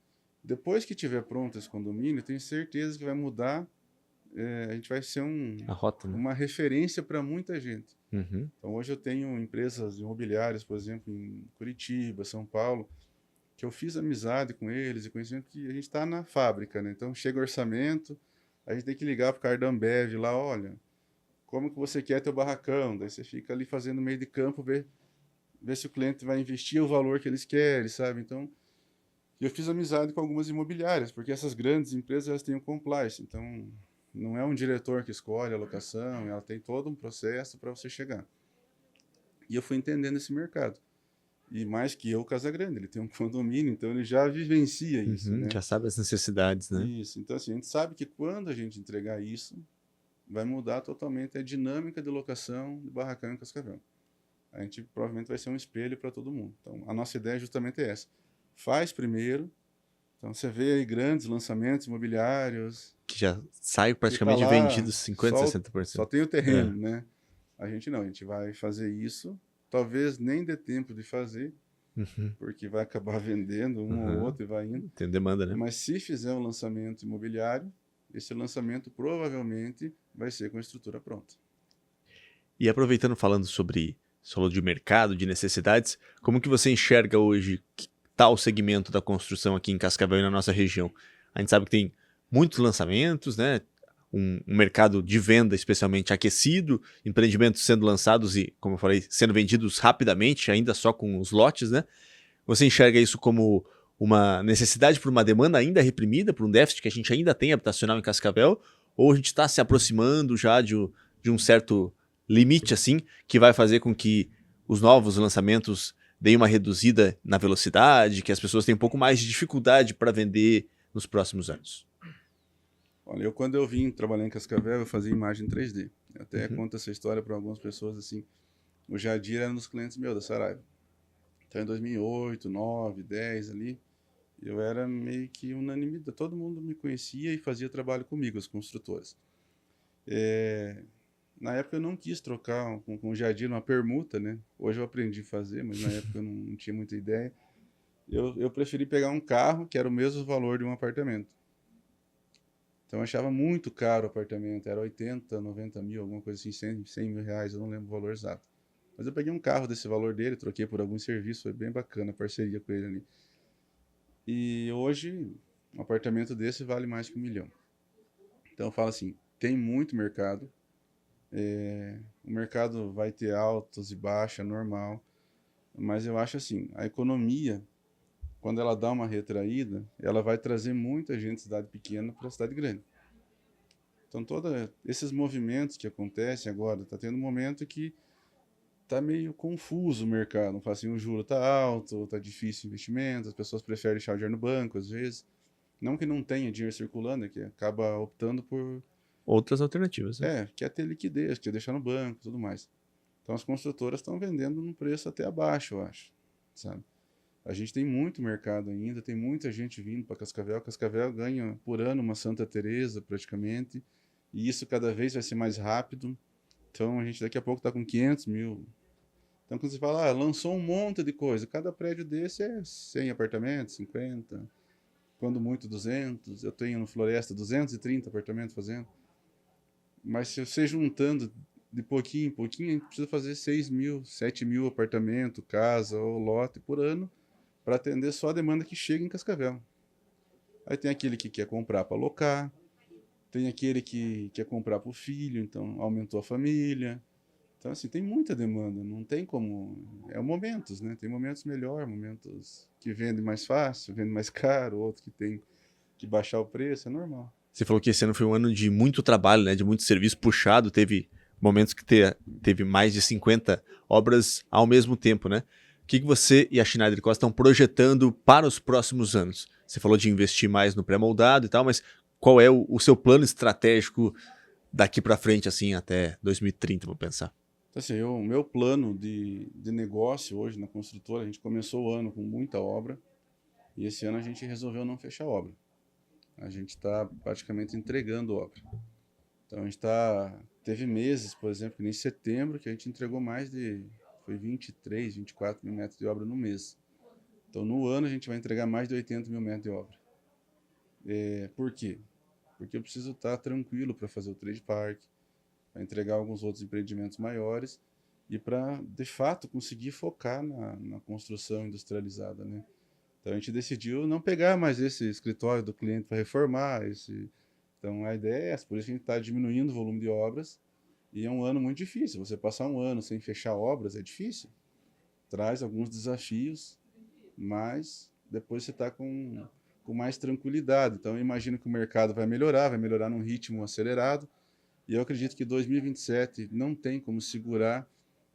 Depois que tiver pronto esse condomínio, eu tenho certeza que vai mudar. A gente vai ser a rota, né? Uma referência para muita gente. Uhum. Então, hoje eu tenho empresas imobiliárias, por exemplo, em Curitiba, São Paulo, que eu fiz amizade com eles e conhecimento que a gente está na fábrica, né? Então, chega o orçamento, a gente tem que ligar para o cara da Ambev lá, olha, como que você quer teu barracão? Daí você fica ali fazendo meio de campo, ver se o cliente vai investir o valor que eles querem, sabe? Então, eu fiz amizade com algumas imobiliárias, porque essas grandes empresas, elas têm o compliance, então não é um diretor que escolhe a locação, ela tem todo um processo para você chegar. E eu fui entendendo esse mercado. E mais que eu, o Casagrande, ele tem um condomínio, então ele já vivencia isso, né? Já sabe as necessidades, né? Isso, então assim, a gente sabe que quando a gente entregar isso, vai mudar totalmente a dinâmica de locação de barracão em Cascavel. A gente provavelmente vai ser um espelho para todo mundo. Então, a nossa ideia justamente é essa. Faz primeiro, então você vê aí grandes lançamentos imobiliários, Que já sai que tá praticamente lá, vendidos 50%, só 60%. tem o terreno, né? A gente não, a gente vai fazer isso, talvez nem dê tempo de fazer, porque vai acabar vendendo um ou outro e vai indo. Tem demanda, né? Mas se fizer um lançamento imobiliário, esse lançamento provavelmente vai ser com a estrutura pronta. E aproveitando falando sobre solo de mercado, de necessidades, como que você enxerga hoje que tá o segmento da construção aqui em Cascavel e na nossa região? A gente sabe que tem muitos lançamentos, né? Um mercado de venda especialmente aquecido, empreendimentos sendo lançados e, como eu falei, sendo vendidos rapidamente, ainda só com os lotes, né? Você enxerga isso como uma necessidade por uma demanda ainda reprimida, por um déficit que a gente ainda tem habitacional em Cascavel, ou a gente está se aproximando já de um certo limite, assim, que vai fazer com que os novos lançamentos deem uma reduzida na velocidade, que as pessoas tenham um pouco mais de dificuldade para vender nos próximos anos? Olha, quando eu vim trabalhar em Cascavel, eu fazia imagem 3D. Eu até conto essa história para algumas pessoas, assim. O Jadir era um dos clientes meus da Saraiva. Então, em 2008, 9, 10 ali, eu era meio que unanimidade. Todo mundo me conhecia e fazia trabalho comigo, as construtoras. Na época eu não quis trocar com o Jadir uma permuta, né? Hoje eu aprendi a fazer, mas na época eu não tinha muita ideia. Eu preferi pegar um carro que era o mesmo valor de um apartamento. Então eu achava muito caro o apartamento, era 80, 90 mil, alguma coisa assim, 100 mil reais, eu não lembro o valor exato. Mas eu peguei um carro desse valor dele, troquei por algum serviço, foi bem bacana a parceria com ele ali. E hoje, um apartamento desse vale mais que 1 milhão. Então eu falo assim, tem muito mercado, o mercado vai ter altos e baixas, normal, mas eu acho assim, a economia, quando ela dá uma retraída, ela vai trazer muita gente de cidade pequena para a cidade grande. Então, todos esses movimentos que acontecem agora, está tendo um momento que está meio confuso o mercado. Fala assim, o juro está alto, está difícil o investimento, as pessoas preferem deixar o dinheiro no banco, às vezes. Não que não tenha dinheiro circulando, é que acaba optando por... Outras alternativas, né? quer ter liquidez, quer deixar no banco e tudo mais. Então, as construtoras estão vendendo num preço até abaixo, eu acho, sabe? A gente tem muito mercado ainda, tem muita gente vindo para Cascavel. Cascavel ganha por ano uma Santa Teresa praticamente, e isso cada vez vai ser mais rápido. Então a gente daqui a pouco está com 500 mil. Então quando você fala, lançou um monte de coisa, cada prédio desse é 100 apartamentos, 50, quando muito 200. Eu tenho no Floresta 230 apartamentos fazendo. Mas se você juntando de pouquinho em pouquinho, a gente precisa fazer 6 mil, 7 mil apartamentos, casa ou lote por ano, para atender só a demanda que chega em Cascavel. Aí tem aquele que quer comprar para alocar, tem aquele que quer comprar para o filho, então aumentou a família. Então, assim, tem muita demanda, não tem como... É momentos, né? Tem momentos melhor, momentos que vendem mais fácil, vendem mais caro, outros que tem que baixar o preço, é normal. Você falou que esse ano foi um ano de muito trabalho, né? De muito serviço puxado, teve momentos que teve mais de 50 obras ao mesmo tempo, né? O que você e a Schneider Costa estão projetando para os próximos anos? Você falou de investir mais no pré-moldado e tal, mas qual é o seu plano estratégico daqui para frente, assim, até 2030, vou pensar? Então, assim, o meu plano de negócio hoje na construtora, a gente começou o ano com muita obra e esse ano a gente resolveu não fechar a obra. A gente está praticamente entregando obra. Então, a gente teve meses, por exemplo, que nem setembro, que a gente entregou mais de... Foi 23, 24 mil metros de obra no mês. Então, no ano, a gente vai entregar mais de 80 mil metros de obra. Por quê? Porque eu preciso estar tranquilo para fazer o trade park, para entregar alguns outros empreendimentos maiores e para, de fato, conseguir focar na construção industrializada, né? Então, a gente decidiu não pegar mais esse escritório do cliente para reformar. Então, a ideia é essa. Por isso que a gente está diminuindo o volume de obras. E é um ano muito difícil. Você passar um ano sem fechar obras é difícil. Traz alguns desafios, mas depois você está com mais tranquilidade. Então, eu imagino que o mercado vai melhorar num ritmo acelerado. E eu acredito que 2027 não tem como segurar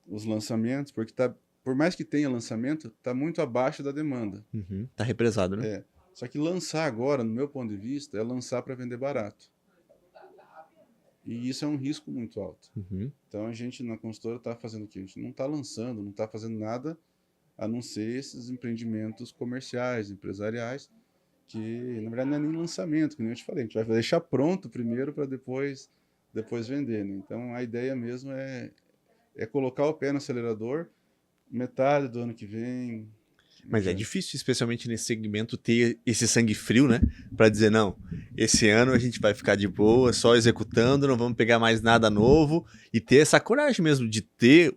os lançamentos, porque está por mais que tenha lançamento, está muito abaixo da demanda. Tá represado, né? Só que lançar agora, no meu ponto de vista, é lançar para vender barato. E isso é um risco muito alto. Então a gente na consultora está fazendo o quê? A gente não está lançando, não está fazendo nada a não ser esses empreendimentos comerciais, empresariais, que na verdade não é nem lançamento, como eu te falei, a gente vai deixar pronto primeiro para depois vender. Né? Então a ideia mesmo é colocar o pé no acelerador metade do ano que vem. Mas é difícil, especialmente nesse segmento, ter esse sangue frio, né? Para dizer, não, esse ano a gente vai ficar de boa, só executando, não vamos pegar mais nada novo, e ter essa coragem mesmo de ter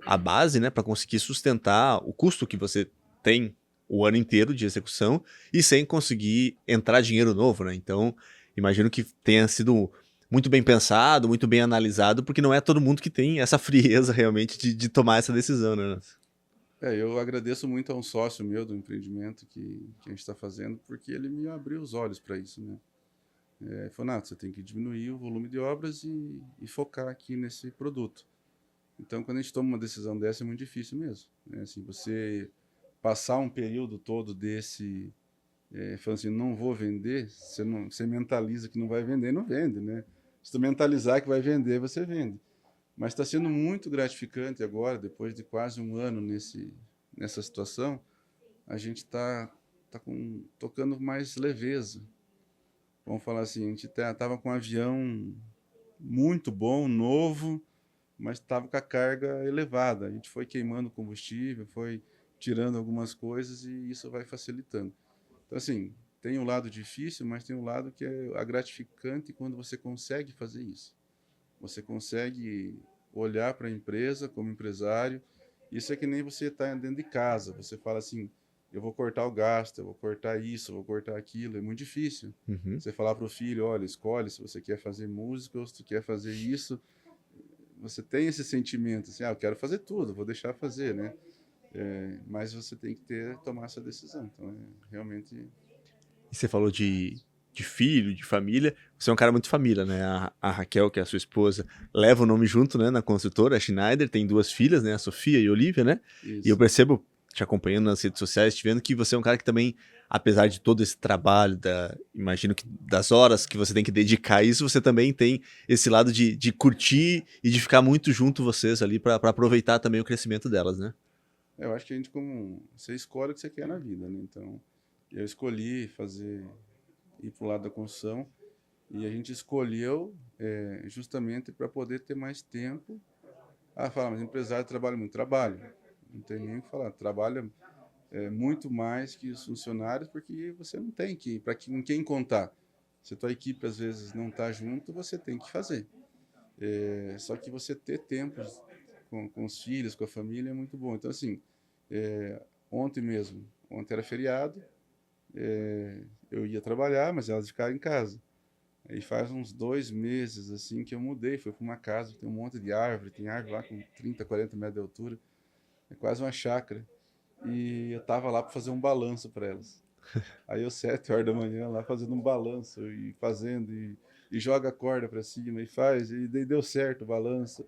a base, né? Para conseguir sustentar o custo que você tem o ano inteiro de execução e sem conseguir entrar dinheiro novo, né? Então, imagino que tenha sido muito bem pensado, muito bem analisado, porque não é todo mundo que tem essa frieza realmente de tomar essa decisão, né? Eu agradeço muito a um sócio meu do empreendimento que a gente está fazendo, porque ele me abriu os olhos para isso, né? Ele falou, Nato, você tem que diminuir o volume de obras e focar aqui nesse produto. Então, quando a gente toma uma decisão dessa, é muito difícil mesmo. Né? Assim, você passar um período todo desse, falando assim, não vou vender, você mentaliza que não vai vender, não vende, né? Se tu mentalizar que vai vender, você vende. Mas está sendo muito gratificante agora, depois de quase um ano nessa situação, a gente está tocando mais leveza. Vamos falar assim, a gente estava com um avião muito bom, novo, mas estava com a carga elevada. A gente foi queimando combustível, foi tirando algumas coisas e isso vai facilitando. Então, assim, tem um lado difícil, mas tem um lado que é a gratificante quando você consegue fazer isso. Você consegue olhar para a empresa como empresário. Isso é que nem você está dentro de casa. Você fala assim, eu vou cortar o gasto, eu vou cortar isso, eu vou cortar aquilo. É muito difícil. Você falar para o filho, olha, escolhe se você quer fazer música ou se você quer fazer isso. Você tem esse sentimento, assim, eu quero fazer tudo, vou deixar fazer, né? Mas você tem que tomar essa decisão. Então, realmente... E você falou de filho, de família. Você é um cara muito família, né? A Raquel, que é a sua esposa, leva o nome junto, né? Na construtora, a Schneider, tem 2 filhas, né? A Sofia e a Olivia, né? Isso. E eu percebo, te acompanhando nas redes sociais, te vendo que você é um cara que também, apesar de todo esse trabalho, imagino que das horas que você tem que dedicar a isso, você também tem esse lado de curtir e de ficar muito junto vocês ali para aproveitar também o crescimento delas, né? Eu acho que a gente, você escolhe o que você quer na vida, né? Então, eu escolhi ir para o lado da construção e a gente escolheu justamente para poder ter mais tempo. Fala, mas empresário trabalha muito. Trabalho. Não tem nem o que falar. Trabalha muito mais que os funcionários porque você não tem com quem contar. Se a tua equipe às vezes não está junto, você tem que fazer. Só que você ter tempo com os filhos, com a família é muito bom. Então, assim, ontem era feriado, eu ia trabalhar, mas elas ficaram em casa. Aí faz uns 2 meses assim que eu mudei, fui para uma casa que tem um monte de árvore, tem árvore lá com 30, 40 metros de altura, é quase uma chácara. E eu tava lá para fazer um balanço para elas. Aí eu 7 horas da manhã lá fazendo um balanço e fazendo e joga a corda para cima e faz, e daí deu certo o balanço.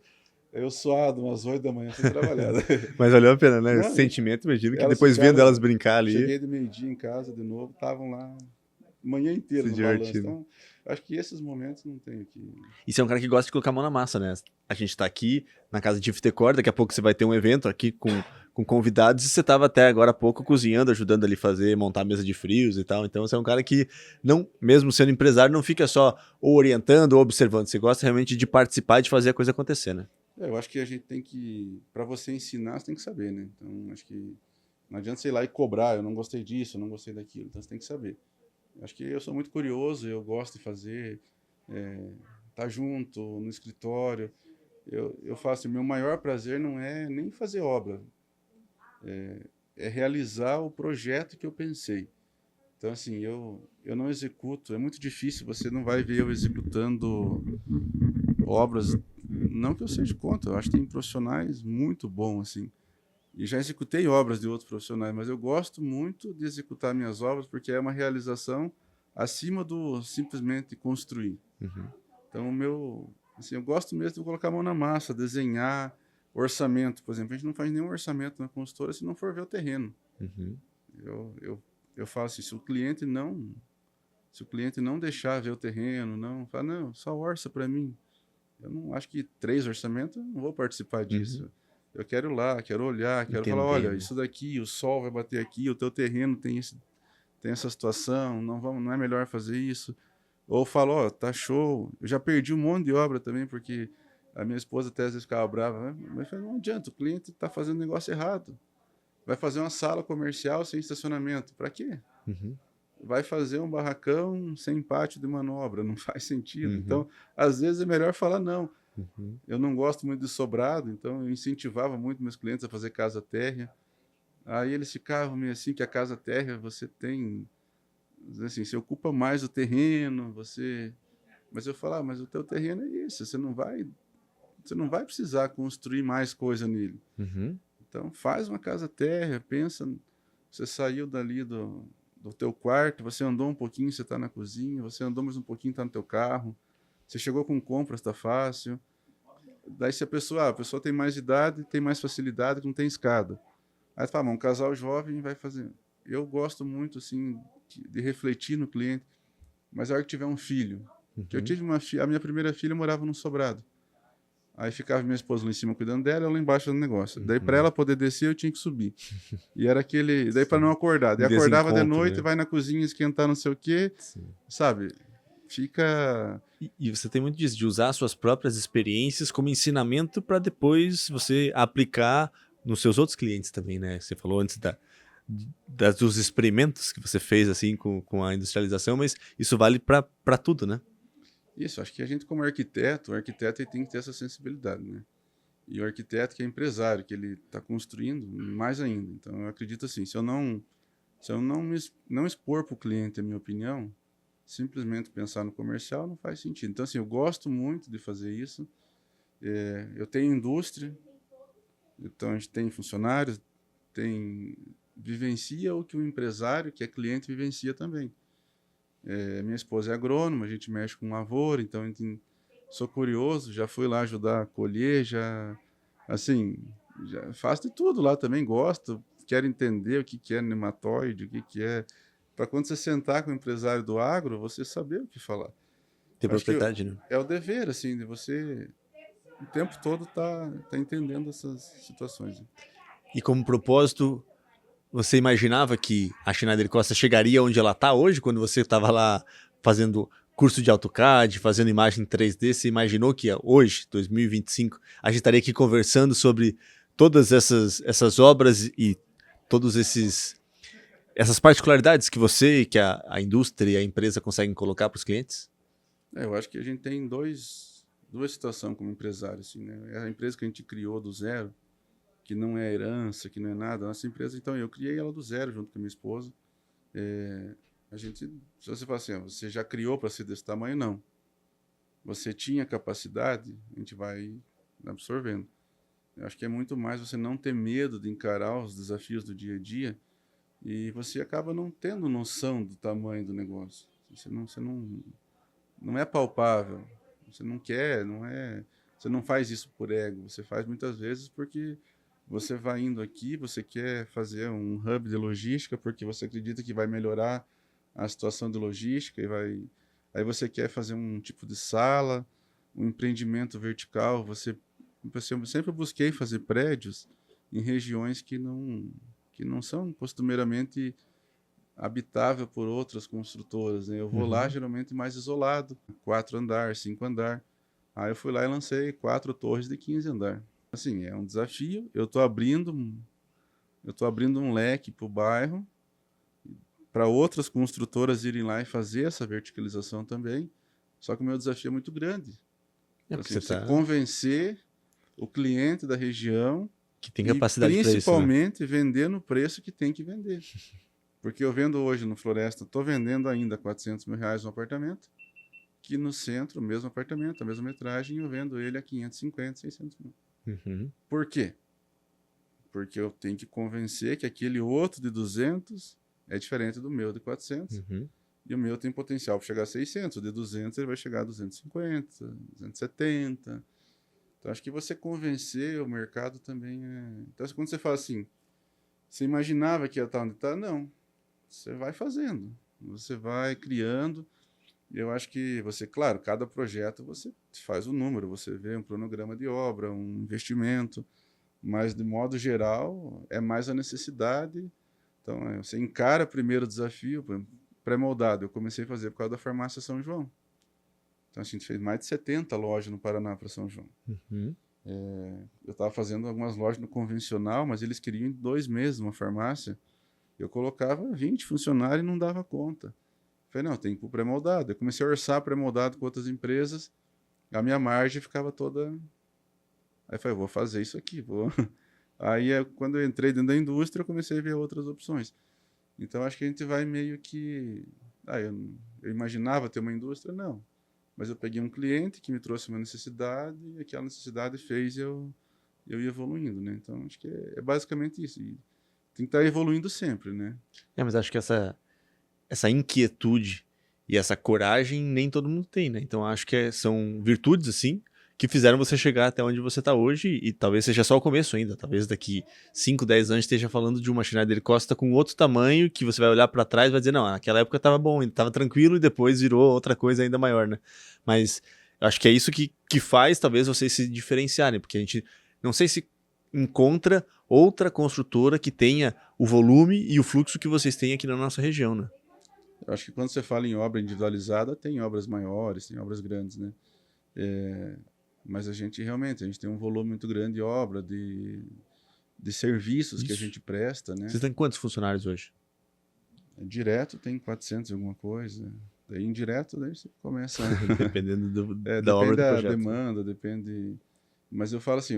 Eu suado umas 8 da manhã sem trabalhar. Mas valeu a pena, né? Não, Esse sentimento, imagino que elas depois ficaram, vendo elas brincar ali. Cheguei de meio-dia em casa de novo, estavam lá manhã inteira se no divertindo. balanço. Então, acho que esses momentos não tem aqui. E você é um cara que gosta de colocar a mão na massa, né? A gente tá aqui na casa de Fitecor, daqui a pouco você vai ter um evento aqui com convidados e você tava até agora há pouco cozinhando, ajudando ali montar a mesa de frios e tal. Então você é um cara que, não, mesmo sendo empresário, não fica só ou orientando ou observando. Você gosta realmente de participar e de fazer a coisa acontecer, né? Eu acho que a gente tem que, para você ensinar, você tem que saber, né? Então, acho que não adianta você ir lá e cobrar, eu não gostei disso, eu não gostei daquilo. Então, você tem que saber. Acho que eu sou muito curioso, eu gosto de fazer, tá junto, no escritório. Eu faço, o meu maior prazer não é nem fazer obra, é realizar o projeto que eu pensei. Então, assim, eu não executo, é muito difícil, você não vai ver eu executando obras, não que eu seja contra, eu acho que tem profissionais muito bons, assim, e já executei obras de outros profissionais, mas eu gosto muito de executar minhas obras porque é uma realização acima do simplesmente construir. Então, assim, eu gosto mesmo de colocar a mão na massa, desenhar, Orçamento, por exemplo, a gente não faz nenhum orçamento na consultora se não for ver o terreno. Uhum. Eu falo assim, se o cliente não deixar ver o terreno, não, só orça para mim. Eu não acho que 3 orçamentos, eu não vou participar disso. Uhum. Eu quero ir lá, quero olhar, quero falar, Entender, olha, né? isso daqui, o sol vai bater aqui, o teu terreno tem essa situação, não é melhor fazer isso. Ou falo, ó, tá show. Eu já perdi um monte de obra também, porque a minha esposa até às vezes ficava brava, né? Mas não adianta, o cliente está fazendo negócio errado. Vai fazer uma sala comercial sem estacionamento. Para quê? Uhum. Vai fazer um barracão sem pátio de manobra. Não faz sentido. Uhum. Então, às vezes é melhor falar não. Uhum. Eu não gosto muito de sobrado, então eu incentivava muito meus clientes a fazer casa térrea. Aí eles ficavam meio assim, que a casa térrea você tem, assim, você ocupa mais o terreno, você... Mas eu falava, mas o teu terreno é esse, você não vai precisar construir mais coisa nele. Uhum. Então faz uma casa térrea, pensa, você saiu dali do teu quarto, você andou um pouquinho, você está na cozinha, você andou mais um pouquinho, está no teu carro, você chegou com compras, está fácil. Daí se a pessoa tem mais idade, tem mais facilidade, não tem escada. Aí tu fala, um casal jovem vai fazer. Eu gosto muito assim de refletir no cliente, mas a hora que tiver um filho, que eu Uhum. tive a minha primeira filha morava num sobrado. Aí ficava minha esposa lá em cima cuidando dela, eu lá embaixo fazendo negócio. Daí para Uhum. ela poder descer, eu tinha que subir. E era aquele, daí para Sim. não acordar. Daí Um acordava de desencontro, noite, né? vai na cozinha esquentar não sei o quê, Sim. sabe? Fica E você tem muito disso, de usar suas próprias experiências como ensinamento para depois você aplicar nos seus outros clientes também, né? Você falou antes dos experimentos que você fez assim com a industrialização, mas isso vale para tudo, né? isso, acho que a gente como arquiteto, o arquiteto ele tem que ter essa sensibilidade, né? E o arquiteto que é empresário, que ele está construindo, mais ainda. Então, eu acredito assim, se eu não expor para o cliente a minha opinião, simplesmente pensar no comercial não faz sentido. Então, assim, eu gosto muito de fazer isso. Eu tenho indústria, então a gente tem funcionários, vivencia o que o empresário, que é cliente, vivencia também. Minha esposa é agrônoma, a gente mexe com lavoura, então sou curioso, já fui lá ajudar a colher, assim, já faço de tudo lá também, gosto, quero entender o que é nematóide, o que é, para quando você sentar com o empresário do agro, você saber o que falar. Ter Eu acho que propriedade, né? é o dever, assim, de você o tempo todo tá entendendo essas situações. E como propósito, você imaginava que a Schneider Costa chegaria onde ela está hoje, quando você estava lá fazendo curso de AutoCAD, fazendo imagem 3D, você imaginou que hoje, 2025, a gente estaria aqui conversando sobre todas essas obras e todos essas particularidades que você, que a indústria e a empresa conseguem colocar para os clientes? Eu acho que a gente tem duas situações como empresário, assim, né? É a empresa que a gente criou do zero, que não é herança, que não é nada. A nossa empresa, então, eu criei ela do zero junto com a minha esposa. A gente, se você fala assim, você já criou para ser desse tamanho? Não. Você tinha capacidade, a gente vai absorvendo. Eu acho que é muito mais você não ter medo de encarar os desafios do dia a dia e você acaba não tendo noção do tamanho do negócio. Não é palpável. Você não quer, você não faz isso por ego. Você faz muitas vezes porque você vai indo aqui, você quer fazer um hub de logística porque você acredita que vai melhorar a situação de logística aí você quer fazer um tipo de sala, um empreendimento vertical. Eu sempre busquei fazer prédios em regiões que não são costumeiramente habitável por outras construtoras, né? Eu vou lá Uhum. geralmente mais isolado, 4 andar, 5 andar. Aí eu fui lá e lancei 4 torres de 15 andar. Assim, é um desafio. Eu tô abrindo um leque para o bairro, para outras construtoras irem lá e fazer essa verticalização também. Só que o meu desafio é muito grande. É Então, porque assim, você você tá convencer o cliente da região que tem e capacidade para isso, né? principalmente vender no preço que tem que vender. Porque eu vendo hoje no Floresta, estou vendendo ainda R$ 400 mil um apartamento, que no centro, o mesmo apartamento, a mesma metragem, eu vendo ele a 550, 600 mil. Uhum. Por quê? Porque eu tenho que convencer que aquele outro de 200 é diferente do meu de 400, Uhum. e o meu tem potencial para chegar a 600, o de 200 ele vai chegar a 250, 270. Então, acho que você convencer o mercado também é... Então, quando você fala assim, você imaginava que ia estar onde está? Não. Você vai fazendo. Você vai criando. Eu acho que você, claro, cada projeto você faz o número, você vê um cronograma de obra, um investimento, mas, de modo geral, é mais a necessidade. Então, você encara primeiro o desafio, pré-moldado. Eu comecei a fazer por causa da farmácia São João. Então, a gente fez mais de 70 lojas no Paraná para São João. Uhum. Eu estava fazendo algumas lojas no convencional, mas eles queriam em 2 meses uma farmácia. Eu colocava 20 funcionários e não dava conta. Falei, não, tem que ir para pré-moldado. Eu comecei a orçar pré-moldado com outras empresas, a minha margem ficava toda... Aí eu falei, vou fazer isso aqui, vou... Aí, quando eu entrei dentro da indústria, eu comecei a ver outras opções. Então, acho que a gente vai meio que... eu imaginava ter uma indústria? Não. Mas eu peguei um cliente que me trouxe uma necessidade e aquela necessidade fez eu ir evoluindo, né? Então, acho que é basicamente isso. E tem que estar evoluindo sempre, né? Mas acho que essa inquietude e essa coragem nem todo mundo tem, né? Então acho que são virtudes, assim, que fizeram você chegar até onde você está hoje e talvez seja só o começo ainda. Talvez daqui 5, 10 anos esteja falando de uma Schneider Costa com outro tamanho que você vai olhar para trás e vai dizer, não, naquela época estava bom, estava tranquilo e depois virou outra coisa ainda maior, né? Mas eu acho que é isso que faz talvez vocês se diferenciarem, porque a gente não sei se encontra outra construtora que tenha o volume e o fluxo que vocês têm aqui na nossa região, né? Eu acho que quando você fala em obra individualizada, tem obras maiores, tem obras grandes, né? Mas a gente tem um volume muito grande de obra, de serviços que a gente presta, né? Vocês têm quantos funcionários hoje? Direto tem 400 e alguma coisa. Daí indireto, daí você começa... Dependendo da depende obra do da projeto. demanda, depende... Mas eu falo assim,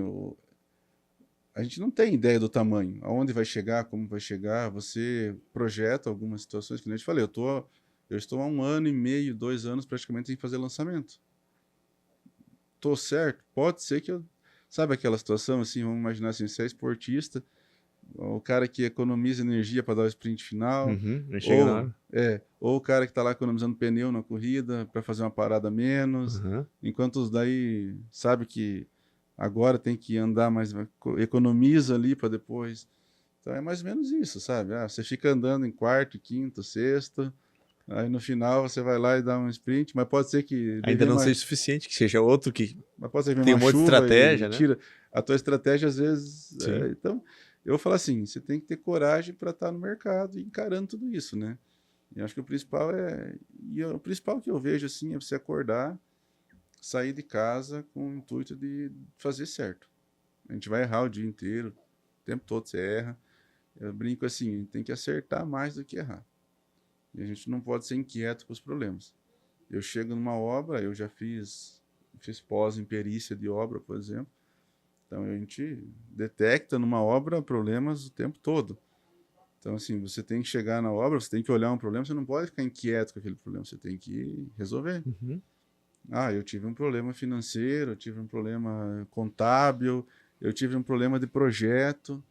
a gente não tem ideia do tamanho, aonde vai chegar, como vai chegar. Você projeta algumas situações, que nem eu te falei, eu estou há 1 ano e meio, 2 anos praticamente sem fazer lançamento. Tô certo? Pode ser que eu... Sabe aquela situação assim, vamos imaginar assim, você é esportista, o cara que economiza energia para dar o sprint final, Chega na hora. ou o cara que está lá economizando pneu na corrida para fazer uma parada a menos, enquanto os daí sabe que agora tem que andar mais, economiza ali para depois. Então é mais ou menos isso, sabe? Você fica andando em quarto, quinto, sexto, aí no final você vai lá e dá um sprint, mas pode ser que ainda não seja suficiente, que seja outro que mas pode ser que tem uma uma outra chuva estratégia, e né? tira a tua estratégia às vezes. Sim. Então, eu vou falar assim, você tem que ter coragem para estar no mercado e encarando tudo isso, né? E acho que o principal o principal que eu vejo assim é você acordar, sair de casa com o intuito de fazer certo. A gente vai errar o dia inteiro, o tempo todo você erra. Eu brinco assim, tem que acertar mais do que errar. E a gente não pode ser inquieto com os problemas. Eu chego numa obra, eu já fiz pós em perícia de obra, por exemplo. Então a gente detecta numa obra problemas o tempo todo. Então assim, você tem que chegar na obra, você tem que olhar um problema, você não pode ficar inquieto com aquele problema, você tem que resolver. Eu tive um problema financeiro, eu tive um problema contábil, eu tive um problema de projeto.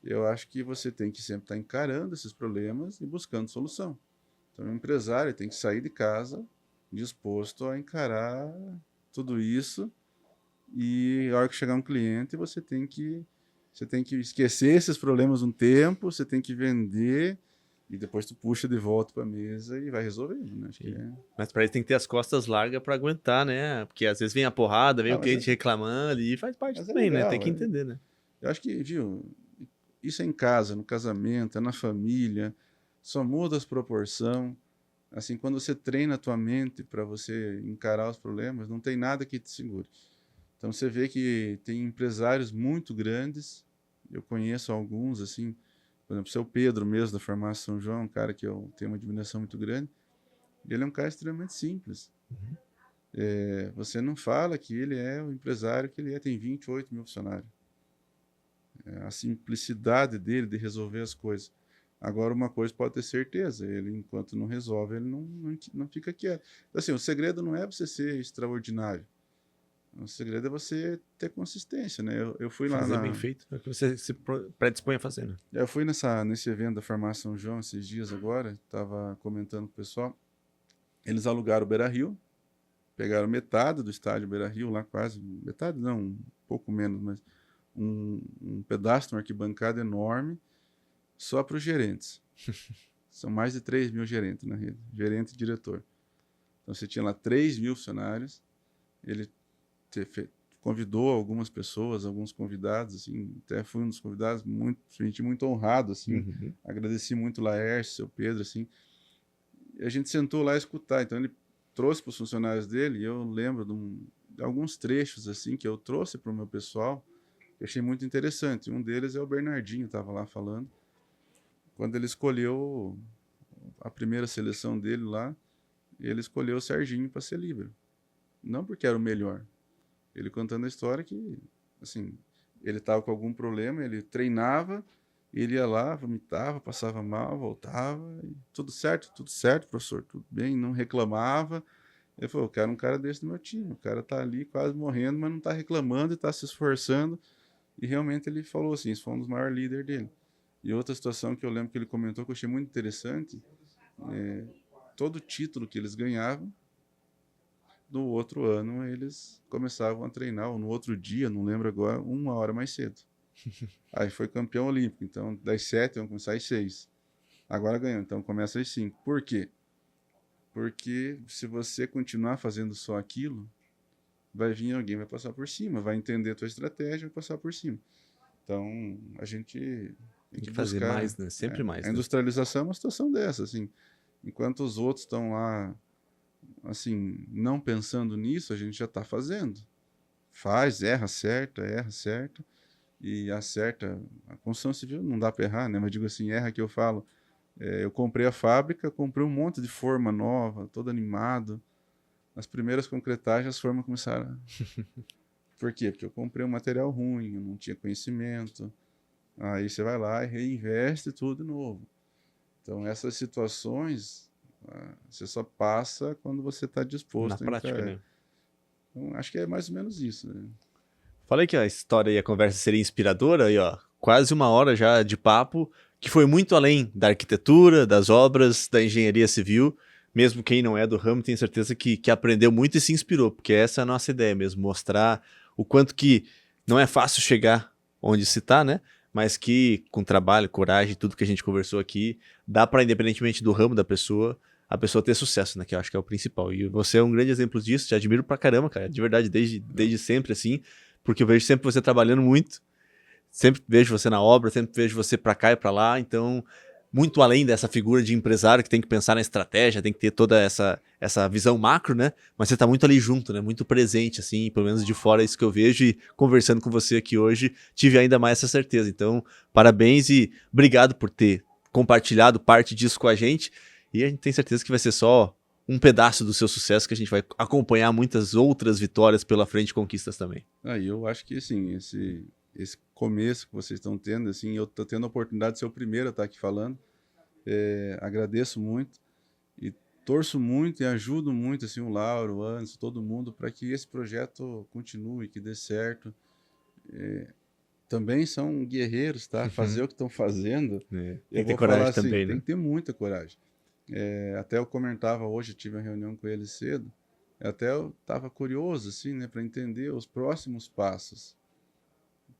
Eu acho que você tem que sempre estar encarando esses problemas e buscando solução. Então, o empresário tem que sair de casa disposto a encarar tudo isso e a hora que chegar um cliente, você tem que esquecer esses problemas um tempo, você tem que vender e depois tu puxa de volta para a mesa e vai resolvendo, né? Mas para isso tem que ter as costas largas para aguentar, né? Porque às vezes vem a porrada, vem o cliente reclamando e faz parte também, né? Tem que entender, né? Eu acho que, viu, isso é em casa, no casamento, é na família, só muda as proporções. Assim, quando você treina a tua mente para você encarar os problemas, não tem nada que te segure. Então você vê que tem empresários muito grandes, eu conheço alguns, assim, por exemplo, o seu Pedro mesmo, da Farmácia São João, um cara que eu tenho uma admiração muito grande, ele é um cara extremamente simples. Você não fala que ele é o empresário que ele é, tem 28 mil funcionários. A simplicidade dele de resolver as coisas. Agora, uma coisa pode ter certeza, ele, enquanto não resolve, ele não fica quieto. Então, assim, o segredo não é você ser extraordinário. O segredo é você ter consistência, né? Eu fui lá fazer bem feito, é o que você se predispõe a fazer, né? Eu fui nesse evento da Farmácia São João esses dias agora, estava comentando com o pessoal. Eles alugaram o Beira-Rio, pegaram metade do estádio Beira-Rio, lá quase, metade não, um pouco menos, mas um pedaço de uma arquibancada enorme só para os gerentes. São mais de 3 mil gerentes na rede, gerente e diretor. Então você tinha lá 3 mil funcionários, ele convidou algumas pessoas, alguns convidados, assim, até fui um dos convidados, me senti muito honrado, assim, agradeci muito o Laércio, seu Pedro, assim, e a gente sentou lá a escutar. Então ele trouxe para os funcionários dele, e eu lembro de alguns trechos, assim, que eu trouxe para o meu pessoal, que eu achei muito interessante. Um deles é o Bernardinho, estava lá falando, quando ele escolheu a primeira seleção dele lá, ele escolheu o Serginho para ser líbero. Não porque era o melhor. Ele contando a história que, assim, ele estava com algum problema, ele treinava, ele ia lá, vomitava, passava mal, voltava, e tudo certo, professor, tudo bem, não reclamava. Ele falou, eu quero um cara desse no meu time, o cara tá ali quase morrendo, mas não tá reclamando e tá se esforçando. E realmente ele falou assim, isso foi um dos maiores líderes dele. E outra situação que eu lembro que ele comentou, que eu achei muito interessante, todo título que eles ganhavam, no outro ano eles começavam a treinar, ou no outro dia, não lembro agora, 1 hora mais cedo. Aí foi campeão olímpico, então das 7 vão começar às 6. Agora ganhou, então começa às 5. Por quê? Porque se você continuar fazendo só aquilo, vai vir alguém, vai passar por cima, vai entender a tua estratégia, vai passar por cima. Então a gente tem que fazer buscar mais, né? Sempre mais. A industrialização é uma situação dessa, assim. Enquanto os outros estão lá, assim, não pensando nisso, a gente já está fazendo. Faz, erra, acerta, e acerta. A construção civil não dá para errar, né? Mas digo assim, erra que eu falo. Eu comprei a fábrica, comprei um monte de forma nova, todo animado. Nas primeiras concretagens, as formas começaram. Por quê? Porque eu comprei um material ruim, eu não tinha conhecimento. Aí você vai lá e reinveste tudo de novo. Então, essas situações, você só passa quando você está disposto. Na prática, né? Então, acho que é mais ou menos isso, né? Falei que a história e a conversa seria inspiradora, e ó, quase 1 hora já de papo, que foi muito além da arquitetura, das obras, da engenharia civil. Mesmo quem não é do ramo, tem certeza que aprendeu muito e se inspirou, porque essa é a nossa ideia mesmo, mostrar o quanto que não é fácil chegar onde se está, né? Mas que com trabalho, coragem, tudo que a gente conversou aqui, dá para, independentemente do ramo da pessoa, a pessoa ter sucesso, né? Que eu acho que é o principal. E você é um grande exemplo disso, te admiro pra caramba, cara, de verdade, desde sempre, assim, porque eu vejo sempre você trabalhando muito, sempre vejo você na obra, sempre vejo você pra cá e pra lá, então, muito além dessa figura de empresário que tem que pensar na estratégia, tem que ter toda essa visão macro, né? Mas você tá muito ali junto, né? Muito presente, assim, pelo menos de fora é isso que eu vejo, e conversando com você aqui hoje, tive ainda mais essa certeza. Então, parabéns e obrigado por ter compartilhado parte disso com a gente, e a gente tem certeza que vai ser só um pedaço do seu sucesso, que a gente vai acompanhar muitas outras vitórias pela frente, conquistas também. Eu acho que, assim, esse começo que vocês estão tendo, assim, eu estou tendo a oportunidade de ser o primeiro a estar aqui falando. Agradeço muito e torço muito e ajudo muito, assim, o Lauro, o Anderson, todo mundo, para que esse projeto continue, que dê certo. Também são guerreiros, tá? Fazer o que estão fazendo. Tem Eu que ter vou coragem falar assim, também, né? tem que ter muita coragem. Até eu comentava hoje, tive uma reunião com eles cedo, até eu estava curioso, assim, né, para entender os próximos passos,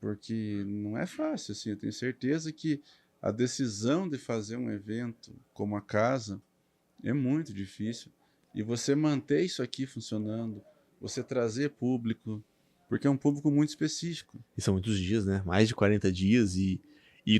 porque não é fácil, assim, eu tenho certeza que a decisão de fazer um evento como a casa é muito difícil, e você manter isso aqui funcionando, você trazer público, porque é um público muito específico. E são muitos dias, né? Mais de 40 dias e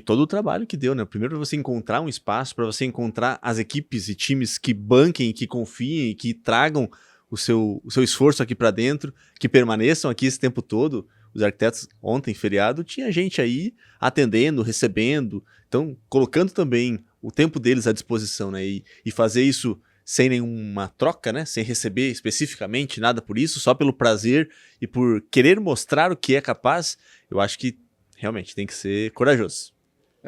todo o trabalho que deu, né? Primeiro para você encontrar um espaço, para você encontrar as equipes e times que banquem, que confiem e que tragam o seu esforço aqui para dentro, que permaneçam aqui esse tempo todo. Os arquitetos, ontem, feriado, tinha gente aí atendendo, recebendo, então colocando também o tempo deles à disposição, né? E fazer isso sem nenhuma troca, né? Sem receber especificamente nada por isso, só pelo prazer e por querer mostrar o que é capaz, eu acho que realmente tem que ser corajoso.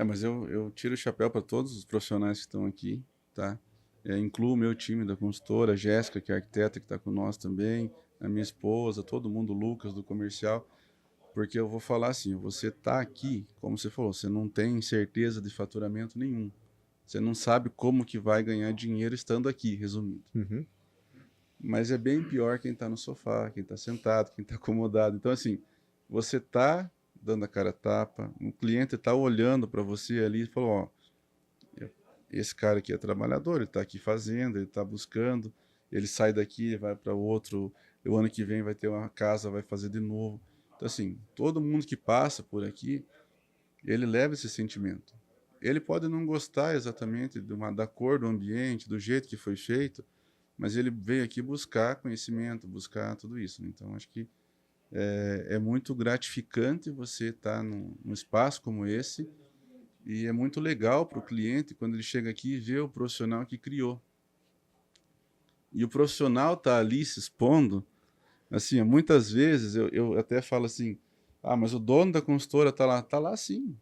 Mas eu tiro o chapéu para todos os profissionais que estão aqui, tá? Incluo o meu time da consultora, a Jéssica, que é arquiteta, que está com nós também, a minha esposa, todo mundo, o Lucas, do comercial, porque eu vou falar assim, você está aqui, como você falou, você não tem certeza de faturamento nenhum. Você não sabe como que vai ganhar dinheiro estando aqui, resumindo. Mas é bem pior quem está no sofá, quem está sentado, quem está acomodado. Então, assim, você está dando a cara a tapa, o cliente está olhando para você ali e falou, ó, esse cara aqui é trabalhador, ele está aqui fazendo, ele está buscando, ele sai daqui, vai para outro, o ano que vem vai ter uma casa, vai fazer de novo. Então, assim, todo mundo que passa por aqui, ele leva esse sentimento. Ele pode não gostar exatamente da cor do ambiente, do jeito que foi feito, mas ele veio aqui buscar conhecimento, buscar tudo isso. Então, acho que é muito gratificante você estar num espaço como esse, e é muito legal para o cliente, quando ele chega aqui, e vê o profissional que criou. E o profissional está ali se expondo, assim, muitas vezes eu até falo assim, mas o dono da consultora está lá sim,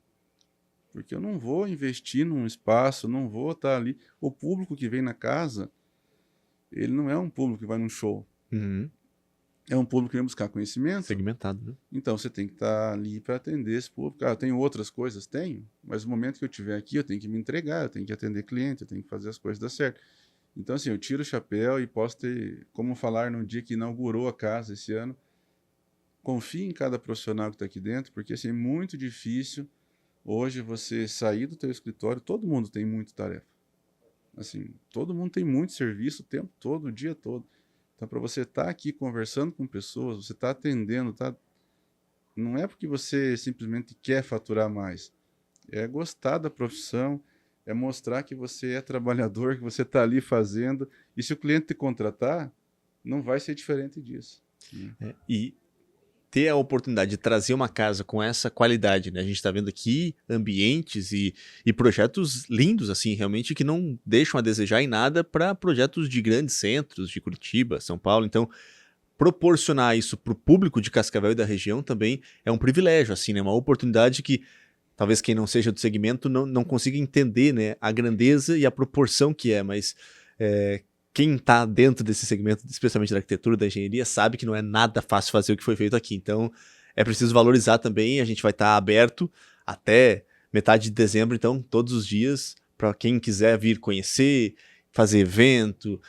porque eu não vou investir num espaço, não vou estar ali. O público que vem na casa, ele não é um público que vai num show. Uhum. É um público que vem buscar conhecimento. Segmentado, né? Então, você tem que estar ali para atender esse público. Eu tenho outras coisas? Tenho. Mas no momento que eu estiver aqui, eu tenho que me entregar, eu tenho que atender cliente, eu tenho que fazer as coisas dar certo. Então, assim, eu tiro o chapéu e posso ter, como falar no dia que inaugurou a casa esse ano, confie em cada profissional que está aqui dentro, porque, assim, é muito difícil hoje você sair do teu escritório, todo mundo tem muita tarefa. Assim, todo mundo tem muito serviço o tempo todo, o dia todo. Então, para você estar aqui conversando com pessoas, você está atendendo, não é porque você simplesmente quer faturar mais. É gostar da profissão, é mostrar que você é trabalhador, que você está ali fazendo. E se o cliente te contratar, não vai ser diferente disso. E ter a oportunidade de trazer uma casa com essa qualidade, né? A gente está vendo aqui ambientes e projetos lindos, assim, realmente, que não deixam a desejar em nada para projetos de grandes centros, de Curitiba, São Paulo. Então, proporcionar isso para o público de Cascavel e da região também é um privilégio, assim, né? Uma oportunidade que talvez quem não seja do segmento não consiga entender, né, a grandeza e a proporção que é, mas quem está dentro desse segmento, especialmente da arquitetura, da engenharia, sabe que não é nada fácil fazer o que foi feito aqui. Então, é preciso valorizar também. A gente vai estar aberto até metade de dezembro, então, todos os dias, para quem quiser vir conhecer, fazer evento,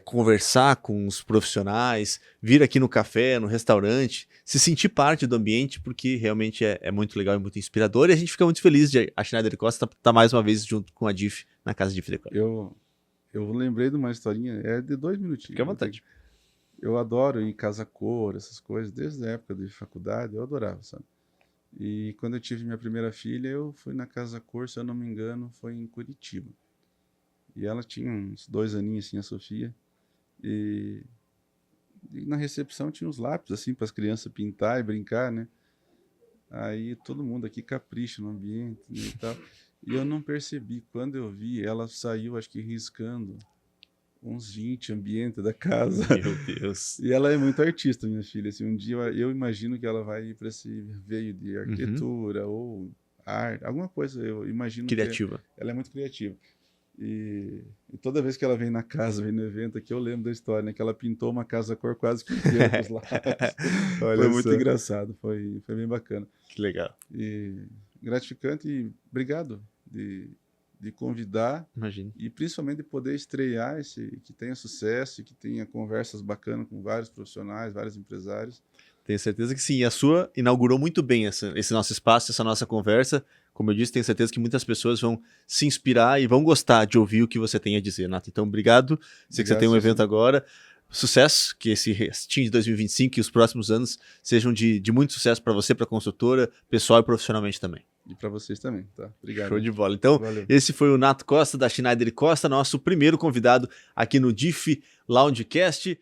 conversar com os profissionais, vir aqui no café, no restaurante, se sentir parte do ambiente, porque realmente é muito legal e muito inspirador. E a gente fica muito feliz de a Schneider Costa estar mais uma vez junto com a DIF na casa de Fidecor. Eu lembrei de uma historinha, é de 2 minutinhos. Fique à vontade. Eu adoro ir em casa-cor, essas coisas, desde a época de faculdade, eu adorava, sabe? E quando eu tive minha primeira filha, eu fui na casa-cor, se eu não me engano, foi em Curitiba. E ela tinha uns 2 aninhos, assim, a Sofia. E na recepção tinha uns lápis, assim, para as crianças pintar e brincar, né? Aí todo mundo aqui capricha no ambiente, né, e tal. E eu não percebi. Quando eu vi, ela saiu, acho que riscando uns 20 ambientes da casa. Meu Deus. E ela é muito artista, minha filha. Assim, um dia eu imagino que ela vai ir para esse veio de arquitetura ou arte, alguma coisa, eu imagino. Criativa. Ela é muito criativa. E toda vez que ela vem na casa, vem no evento aqui, eu lembro da história, né? Que ela pintou uma casa cor quase que inteira dos lados. Foi muito engraçado, foi bem bacana. Que legal. E gratificante e obrigado de convidar. Imagina. E principalmente de poder estrear que tenha sucesso, que tenha conversas bacanas com vários profissionais, vários empresários. Tenho certeza que sim. E a sua inaugurou muito bem esse nosso espaço, essa nossa conversa. Como eu disse, tenho certeza que muitas pessoas vão se inspirar e vão gostar de ouvir o que você tem a dizer, Nato. Então, obrigado. Sei que você tem um evento agora. Sucesso, que esse restinho de 2025 e os próximos anos sejam de muito sucesso para você, para a construtora, pessoal e profissionalmente também. E para vocês também, tá? Obrigado. Show de bola. Então, valeu. Esse foi o Nato Costa, da Schneider Costa, nosso primeiro convidado aqui no DIF Loungecast.